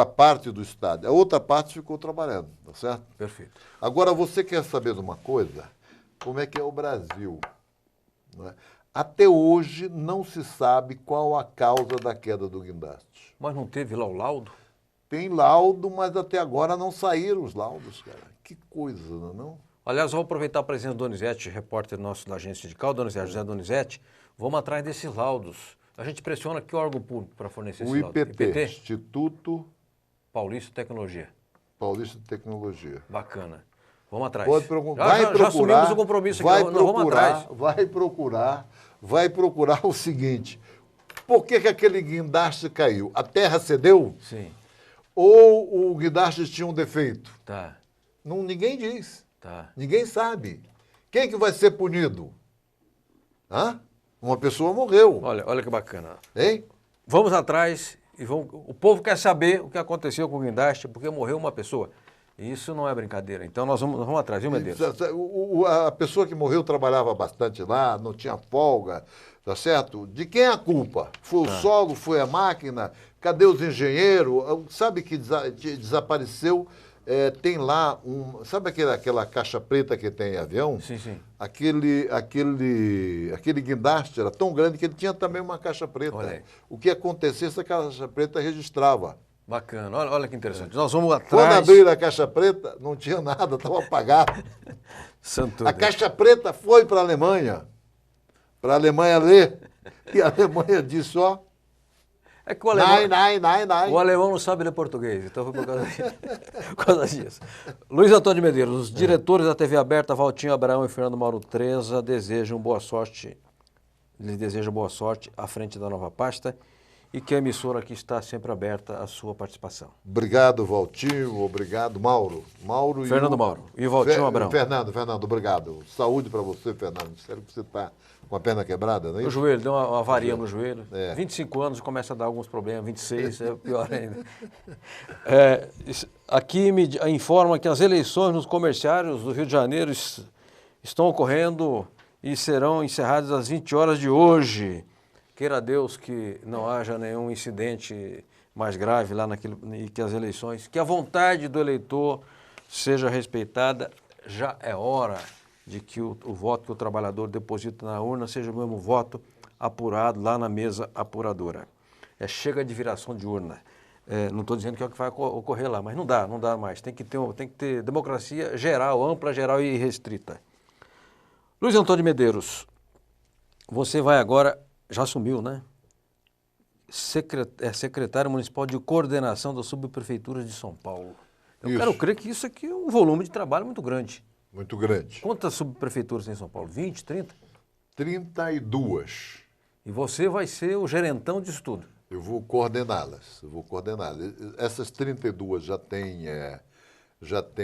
parte do estádio. A outra parte ficou trabalhando, tá certo? Perfeito. Agora, você quer saber de uma coisa? Como é que é o Brasil? Não é? Até hoje não se sabe qual a causa da queda do guindaste. Mas não teve lá o laudo? Tem laudo, mas até agora não saíram os laudos, cara. Que coisa, não é? Aliás, vou aproveitar a presença do Donizete, repórter nosso da agência sindical, José Donizete. Vamos atrás desses laudos. A gente pressiona que órgão público para fornecer esse O laudo? IPT, Instituto Paulista de Tecnologia. Paulista de Tecnologia. Bacana. Vamos atrás. Pode procurar. Já assumimos o compromisso aqui. Nós vamos atrás. Vai procurar o seguinte. Por que aquele guindaste caiu? A terra cedeu? Sim. Ou o guindaste tinha um defeito? Tá. Ninguém diz. Tá. Ninguém sabe. Quem que vai ser punido? Hã? Uma pessoa morreu. Olha que bacana. Hein? Vamos atrás e o povo quer saber o que aconteceu com o guindaste porque morreu uma pessoa. E isso não é brincadeira. Então nós vamos atrás, viu, Medeiros? A pessoa que morreu trabalhava bastante lá, não tinha folga, tá certo? De quem é a culpa? Foi o solo, foi a máquina? Cadê os engenheiros? Sabe que desapareceu tem lá sabe aquela caixa preta que tem em avião? Sim, sim. Aquele guindaste era tão grande que ele tinha também uma caixa preta. Olha aí. O que acontecesse, a caixa preta registrava. Bacana, olha que interessante. Nós vamos Quando atrás... abriram a caixa preta, não tinha nada, estava apagado. Santo A Deus. caixa preta foi para a Alemanha ler. E a Alemanha disse, ó, É que o alemão... nein. O alemão não sabe ler português, então foi por causa disso. Por causa disso. Luiz Antônio de Medeiros, os diretores da TV aberta, Valtinho Abraão e Fernando Mauro Treza, desejam boa sorte, lhes desejam boa sorte à frente da nova pasta e que a emissora aqui está sempre aberta à sua participação. Obrigado, Valtinho, obrigado, Mauro. Fernando Mauro e Valtinho Abraão. Fernando, obrigado. Saúde para você, Fernando. Sério que você está com a perna quebrada, não é O isso? joelho, deu uma avaria no joelho. É. 25 anos começa a dar alguns problemas, 26 é pior ainda. Aqui me informa que as eleições nos comerciários do Rio de Janeiro estão ocorrendo e serão encerradas às 20 horas de hoje. Queira Deus que não haja nenhum incidente mais grave lá e que as eleições, que a vontade do eleitor seja respeitada. Já é hora de que o voto que o trabalhador deposita na urna seja o mesmo voto apurado lá na mesa apuradora. Chega de viração de urna. Não estou dizendo que é o que vai ocorrer lá, mas não dá mais. Tem que ter democracia geral, ampla, geral e restrita. Luiz Antônio de Medeiros, você vai agora, já assumiu, né? Secretário Municipal de Coordenação das Subprefeituras de São Paulo. Eu quero crer que isso aqui é um volume de trabalho muito grande. Muito grande. Quantas subprefeituras tem em São Paulo? 20, 30? 32. E você vai ser o gerentão disso tudo. Eu vou coordená-las. Essas 32 já tem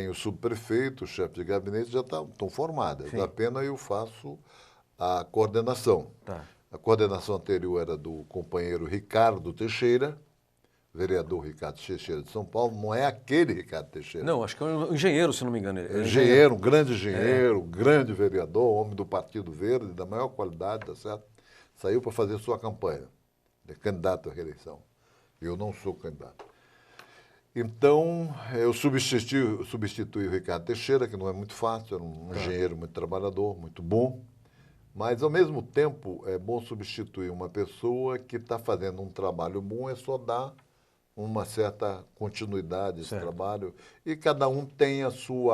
o subprefeito, o chefe de gabinete, já estão formadas. Sim. Apenas eu faço a coordenação. Tá. A coordenação anterior era do companheiro Ricardo Teixeira, vereador Ricardo Teixeira de São Paulo. Não é aquele Ricardo Teixeira. Não, acho que é um engenheiro, se não me engano. Engenheiro, um grande engenheiro, grande vereador, homem do Partido Verde, da maior qualidade, tá certo? Saiu para fazer sua campanha. Ele é candidato à reeleição. Eu não sou candidato. Então, eu substituí o Ricardo Teixeira, que não é muito fácil, era um engenheiro muito trabalhador, muito bom. Mas, ao mesmo tempo, é bom substituir uma pessoa que está fazendo um trabalho bom, é só dar uma certa continuidade a esse trabalho. E cada um tem seu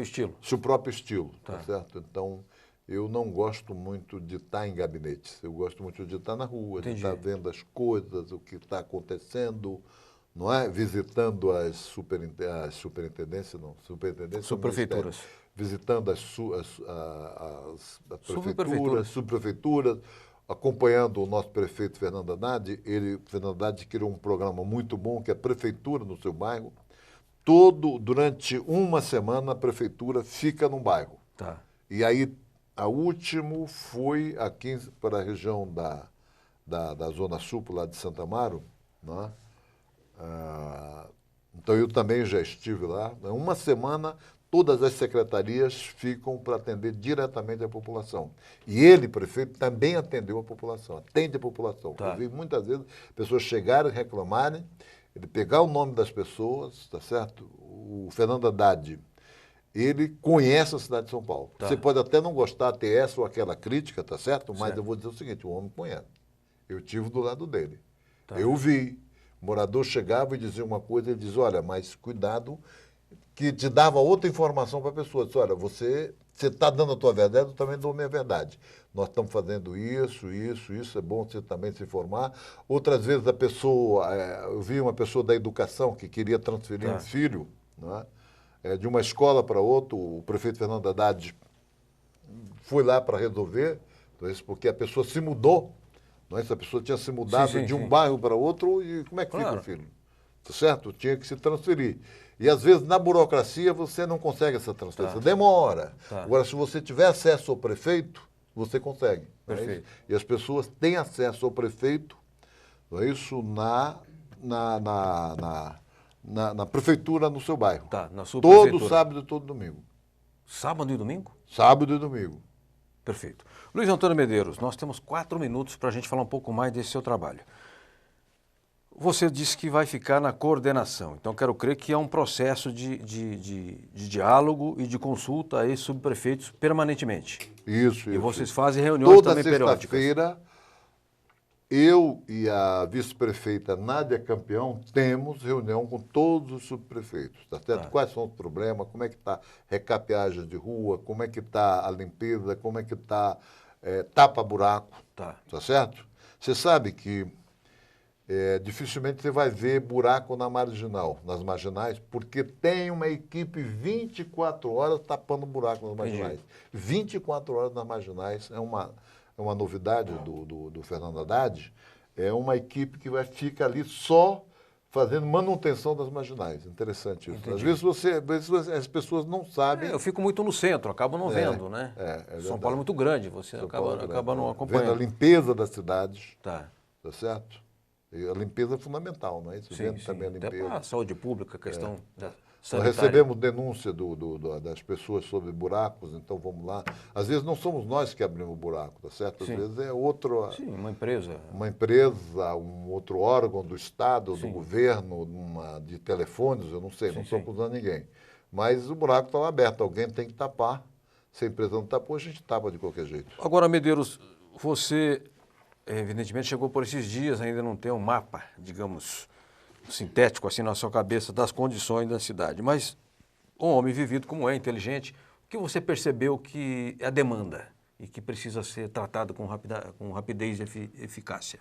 estilo. Seu próprio estilo, tá certo? Então, eu não gosto muito de estar em gabinetes. Eu gosto muito de estar na rua, de estar vendo as coisas, o que está acontecendo, não é? Visitando as superintendências, não, subprefeituras. Visitando as prefeituras, subprefeituras, acompanhando o nosso prefeito Fernando Haddad. Fernando Haddad criou um programa muito bom, que é a prefeitura no seu bairro. Durante uma semana, a prefeitura fica num bairro. Tá. E aí, a última foi aqui para a região da Zona Sul, lá de Santa Amaro, né? Então, eu também já estive lá. Uma semana, todas as secretarias ficam para atender diretamente a população. E ele, prefeito, também atendeu a população, atende a população. Tá. Eu vi muitas vezes pessoas chegarem e reclamarem, ele pegar o nome das pessoas, tá certo? O Fernando Haddad, ele conhece a cidade de São Paulo. Tá. Você pode até não gostar, ter essa ou aquela crítica, tá certo? Mas eu vou dizer o seguinte, o homem conhece. Eu estive do lado dele. Tá. Eu vi. O morador chegava e dizia uma coisa, ele dizia, olha, mas cuidado, que te dava outra informação para a pessoa. Disse, olha, você está dando a tua verdade, eu também dou a minha verdade. Nós estamos fazendo isso, é bom você também se informar. Outras vezes a pessoa, eu vi uma pessoa da educação que queria transferir um filho, não é? De uma escola para outra, o prefeito Fernando Haddad foi lá para resolver, porque a pessoa se mudou, não é? Essa pessoa tinha se mudado de um bairro para outro, e como é que fica o filho? Tá certo? Tinha que se transferir. E, às vezes, na burocracia, você não consegue essa transferência. Demora. Agora, se você tiver acesso ao prefeito, você consegue. Perfeito. E as pessoas têm acesso ao prefeito, não é isso, na prefeitura no seu bairro. Tá, na sua todo prefeitura. Sábado e todo domingo. Sábado e domingo? Sábado e domingo. Perfeito. Luiz Antônio Medeiros, nós temos 4 minutos para a gente falar um pouco mais desse seu trabalho. Você disse que vai ficar na coordenação, então quero crer que é um processo de diálogo e de consulta a esses subprefeitos permanentemente. Isso. E vocês fazem reuniões toda também periódicas. sexta-feira, eu e a vice-prefeita Nádia Campeão temos reunião com todos os subprefeitos, tá certo? Tá. Quais são os problemas, como é que está recapeagem de rua, como é que está a limpeza, como é que está tapa-buraco, Tá. tá certo? Você sabe que dificilmente você vai ver buraco na marginal, nas marginais, porque tem uma equipe 24 horas tapando buraco nas marginais. 24 horas nas marginais é uma novidade do Fernando Haddad, é uma equipe que fica ali só fazendo manutenção das marginais. Interessante isso. Às vezes as pessoas não sabem. Eu fico muito no centro, acabo não vendo, né? São Paulo é muito grande, você acaba não acompanhando. Vendo a limpeza das cidades, Tá. tá certo? E a limpeza é fundamental, não é isso? Vendo também a Até limpeza. para a saúde pública, a questão da Nós sanitária. recebemos denúncia das pessoas sobre buracos, então vamos lá. Às vezes não somos nós que abrimos o buraco, tá certo? Às vezes é outro. Sim, uma empresa. Uma empresa, um outro órgão do Estado, Sim. do governo, de telefones, eu não sei, não estou sim. acusando ninguém. Mas o buraco estava aberto, alguém tem que tapar. Se a empresa não tapou, a gente tapa de qualquer jeito. Agora, Medeiros, você evidentemente chegou por esses dias, ainda não tem um mapa, digamos, sintético assim na sua cabeça das condições da cidade. Mas um homem vivido como é, inteligente, o que você percebeu que é a demanda e que precisa ser tratado com rapidez e eficácia?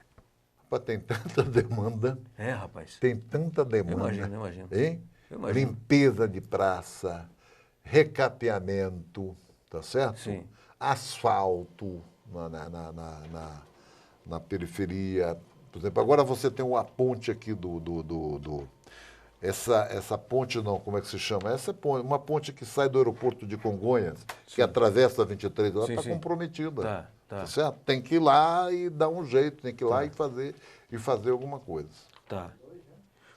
Rapaz, tem tanta demanda. Rapaz. Tem tanta demanda. Imagino. Hein? Eu imagino. Limpeza de praça, recapeamento, tá certo? Sim. Asfalto na periferia. Por exemplo, agora você tem a ponte aqui essa ponte não, como é que se chama? Essa ponte, uma ponte que sai do aeroporto de Congonhas, que atravessa a 23, ela está comprometida. Tá certo? Tem que ir lá e dar um jeito, tem que ir lá e fazer alguma coisa. Tá.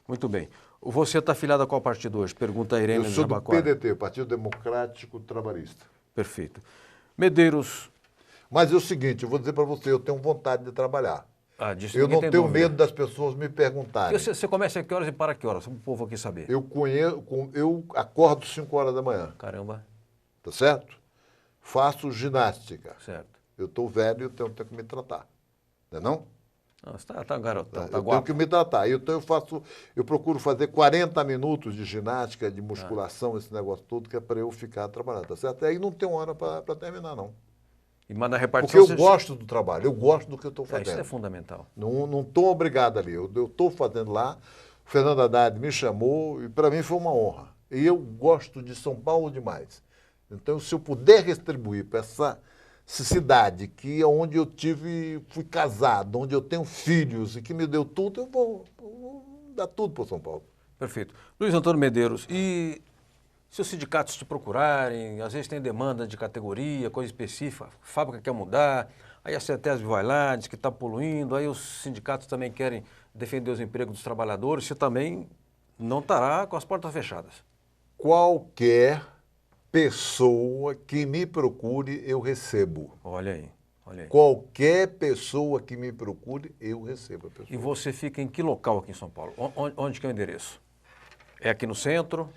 Muito bem. Você está afiliado a qual partido hoje? Pergunta a Irene Eu sou do Jabaquara. PDT, Partido Democrático Trabalhista. Perfeito. Medeiros. Mas é o seguinte, eu vou dizer para você, eu tenho vontade de trabalhar. Disso Eu ninguém não tem tenho dúvida. medo das pessoas me perguntarem. Você começa a que horas e para que horas? O povo aqui saber. Eu acordo 5 horas da manhã, Caramba. tá certo? Faço ginástica. Certo. Eu estou velho e eu tenho que me tratar. Não é não? Você tá garotão, Eu tá tenho guapo. que me tratar. Então eu procuro fazer 40 minutos de ginástica, de musculação, esse negócio todo, que é para eu ficar trabalhando, tá certo? Aí não tem hora para terminar, não. E manda a Porque repartição. eu gosto do trabalho, eu gosto do que eu estou fazendo. Isso é fundamental. Não estou obrigado ali, eu estou fazendo lá. O Fernando Haddad me chamou e para mim foi uma honra. E eu gosto de São Paulo demais. Então, se eu puder retribuir para essa cidade que é onde eu fui casado, onde eu tenho filhos e que me deu tudo, eu vou dar tudo para São Paulo. Perfeito. Luiz Antônio Medeiros, e se os sindicatos te procurarem, às vezes tem demanda de categoria, coisa específica, a fábrica quer mudar, aí a CETESB vai lá, diz que está poluindo, aí os sindicatos também querem defender os empregos dos trabalhadores, você também não estará com as portas fechadas. Qualquer pessoa que me procure, eu recebo. Olha aí. Qualquer pessoa que me procure, eu recebo a pessoa. E você fica em que local aqui em São Paulo? Onde que é o endereço? É aqui no centro?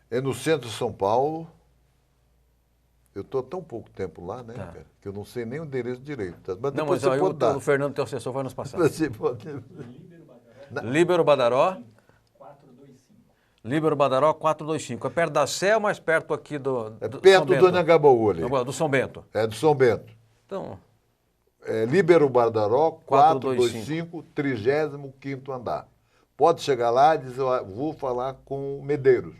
É no centro de São Paulo. Eu estou há tão pouco tempo lá, né, cara, que eu não sei nem o endereço direito. Mas Não, depois mas você aí pode dar. o Fernando, teu assessor, vai nos passar. Você pode... Líbero Badaró? 425. É perto da Sé ou mais perto aqui do perto São Bento? do Anhangabaú ali. Do São Bento. É do São Bento. Então, Líbero Badaró, 425, 35º andar. Pode chegar lá e dizer, vou falar com o Medeiros.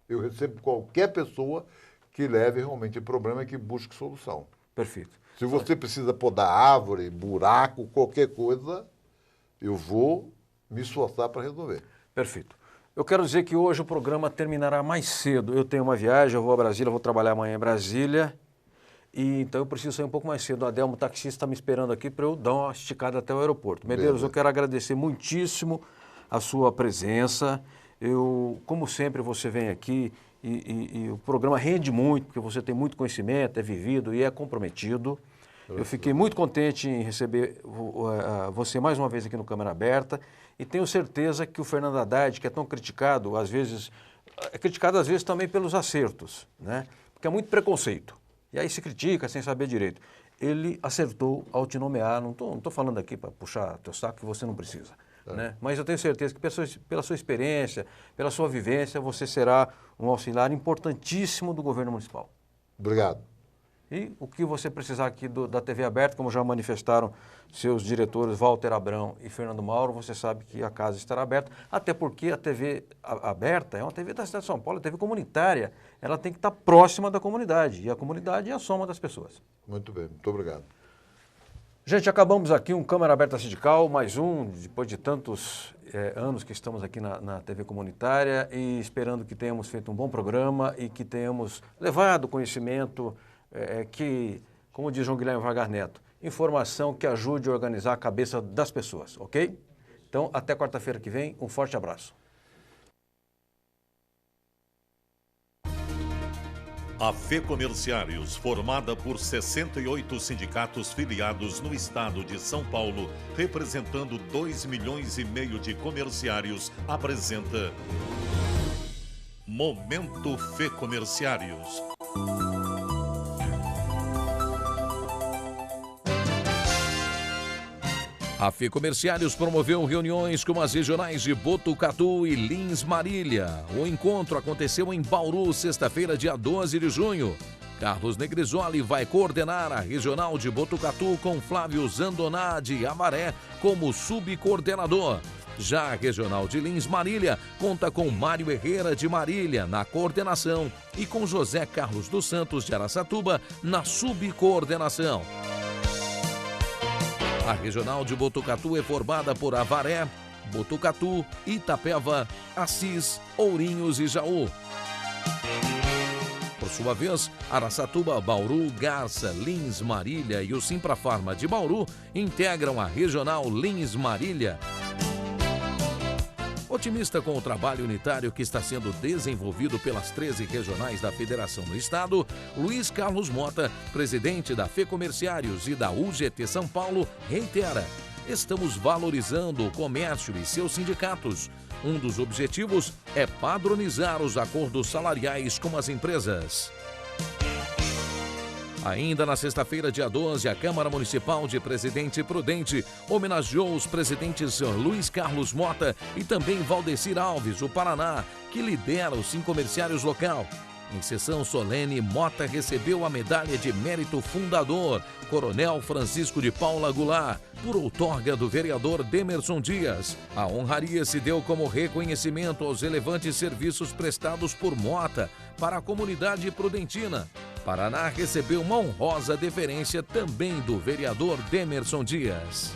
Eu recebo qualquer pessoa que leve realmente o problema e que busque solução. perfeito. Se você precisa podar árvore, buraco, qualquer coisa, eu vou me esforçar para resolver. Perfeito. Eu quero dizer que hoje o programa terminará mais cedo. Eu tenho uma viagem, eu vou a Brasília, vou trabalhar amanhã em Brasília. E então eu preciso sair um pouco mais cedo. O Adelmo, taxista, está me esperando aqui para eu dar uma esticada até o aeroporto. Medeiros, eu quero agradecer muitíssimo a sua presença. Como sempre, você vem aqui e o programa rende muito, porque você tem muito conhecimento, é vivido e é comprometido. Eu fiquei muito contente em receber você mais uma vez aqui no Câmara Aberta e tenho certeza que o Fernando Haddad, que é tão criticado, às vezes, também pelos acertos, né? Porque é muito preconceito. E aí se critica sem saber direito. Ele acertou ao te nomear, não estou falando aqui para puxar teu saco que você não precisa, né? Mas eu tenho certeza que pela sua experiência, pela sua vivência, você será um auxiliar importantíssimo do governo municipal. Obrigado. E o que você precisar aqui da TV Aberta, como já manifestaram seus diretores Walter Abrão e Fernando Mauro, você sabe que a casa estará aberta, até porque a TV Aberta é uma TV da cidade de São Paulo, é TV comunitária, ela tem que estar próxima da comunidade, e a comunidade é a soma das pessoas. Muito bem, muito obrigado. Gente, acabamos aqui um Câmara Aberta Sindical, mais um, depois de tantos anos que estamos aqui na TV comunitária e esperando que tenhamos feito um bom programa e que tenhamos levado conhecimento que, como diz João Guilherme Vargas Neto, informação que ajude a organizar a cabeça das pessoas, ok? Então, até quarta-feira que vem, um forte abraço. A FEComerciários, formada por 68 sindicatos filiados no estado de São Paulo, representando 2,5 milhões de comerciários, apresenta Momento FEComerciários. A FEComerciários promoveu reuniões com as regionais de Botucatu e Lins Marília. O encontro aconteceu em Bauru, sexta-feira, dia 12 de junho. Carlos Negrisoli vai coordenar a regional de Botucatu com Flávio Zandoná de Avaré como subcoordenador. Já a regional de Lins Marília conta com Mário Herrera de Marília na coordenação e com José Carlos dos Santos de Araçatuba na subcoordenação. A regional de Botucatu é formada por Avaré, Botucatu, Itapeva, Assis, Ourinhos e Jaú. Por sua vez, Araçatuba, Bauru, Garça, Lins Marília e o Simprafarma de Bauru integram a regional Lins Marília. Otimista com o trabalho unitário que está sendo desenvolvido pelas 13 regionais da Federação no Estado, Luiz Carlos Mota, presidente da FEComerciários e da UGT São Paulo, reitera: estamos valorizando o comércio e seus sindicatos. Um dos objetivos é padronizar os acordos salariais com as empresas. Ainda na sexta-feira, dia 12, a Câmara Municipal de Presidente Prudente homenageou os presidentes Luiz Carlos Mota e também Valdecir Alves, o Paraná, que lidera o FEComerciários local. Em sessão solene, Mota recebeu a medalha de mérito fundador, Coronel Francisco de Paula Goulart, por outorga do vereador Demerson Dias. A honraria se deu como reconhecimento aos relevantes serviços prestados por Mota para a comunidade prudentina. Paraná recebeu uma honrosa deferência também do vereador Demerson Dias.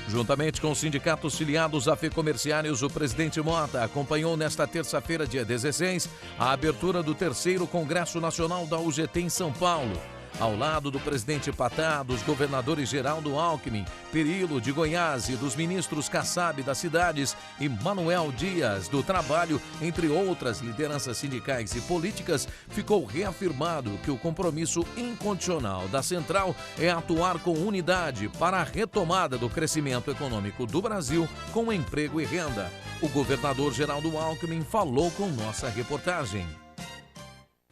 Juntamente com os sindicatos filiados à FEComerciários, o presidente Mota acompanhou nesta terça-feira, dia 16, a abertura do 3º Congresso Nacional da UGT em São Paulo. Ao lado do presidente Patá, dos governadores Geraldo Alckmin, Perilo de Goiás e dos ministros Kassab das cidades e Manuel Dias do Trabalho, entre outras lideranças sindicais e políticas, ficou reafirmado que o compromisso incondicional da central é atuar com unidade para a retomada do crescimento econômico do Brasil com emprego e renda. O governador Geraldo Alckmin falou com nossa reportagem.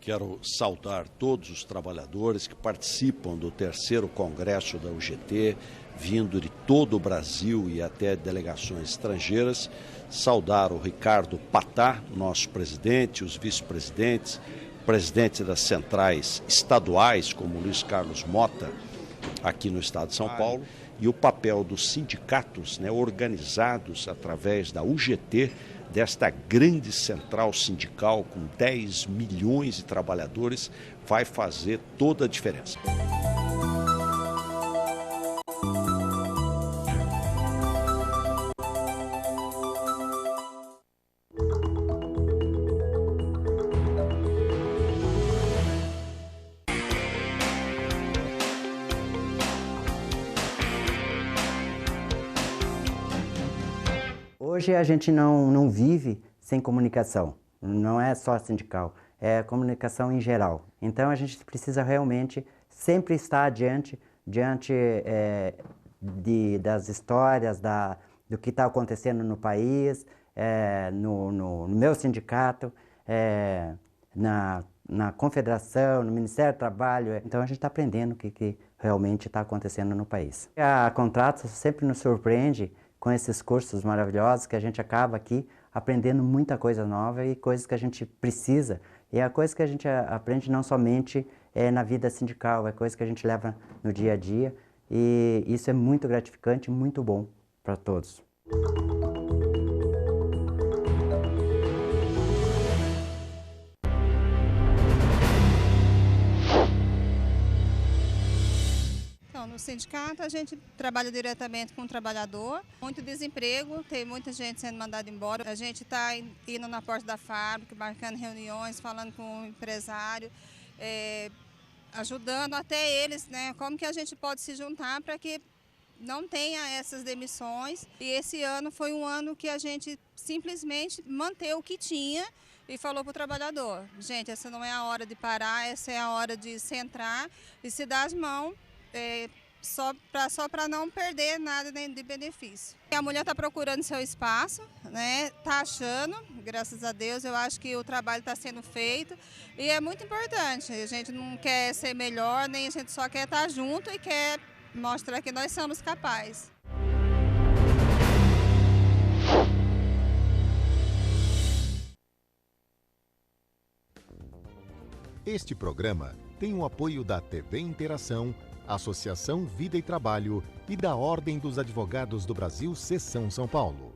Quero saudar todos os trabalhadores que participam do 3º Congresso da UGT, vindo de todo o Brasil e até delegações estrangeiras. Saudar o Ricardo Patá, nosso presidente, os vice-presidentes, presidente das centrais estaduais, como Luiz Carlos Mota, aqui no estado de São Paulo, e o papel dos sindicatos, organizados através da UGT, desta grande central sindical com 10 milhões de trabalhadores, vai fazer toda a diferença. Hoje a gente não vive sem comunicação, não é só sindical, é comunicação em geral. Então a gente precisa realmente sempre estar diante das histórias, do que está acontecendo no país, no meu sindicato, na confederação, no Ministério do Trabalho. Então a gente está aprendendo o que realmente está acontecendo no país. A Contratos sempre nos surpreende com esses cursos maravilhosos, que a gente acaba aqui aprendendo muita coisa nova e coisas que a gente precisa. E é a coisa que a gente aprende não somente na vida sindical, é coisa que a gente leva no dia a dia. E isso é muito gratificante, muito bom para todos. No sindicato a gente trabalha diretamente com o trabalhador, muito desemprego, tem muita gente sendo mandada embora. A gente está indo na porta da fábrica, marcando reuniões, falando com o empresário, ajudando até eles, né, como que a gente pode se juntar para que não tenha essas demissões. E esse ano foi um ano que a gente simplesmente manteve o que tinha e falou para o trabalhador: gente, essa não é a hora de parar, essa é a hora de centrar e se dar as mãos, só para não perder nada de benefício. A mulher está procurando seu espaço, né? Está achando, graças a Deus, eu acho que o trabalho está sendo feito e é muito importante. A gente não quer ser melhor, nem a gente só quer estar junto e quer mostrar que nós somos capazes. Este programa tem o apoio da TV Interação, Associação Vida e Trabalho e da Ordem dos Advogados do Brasil, Seção São Paulo.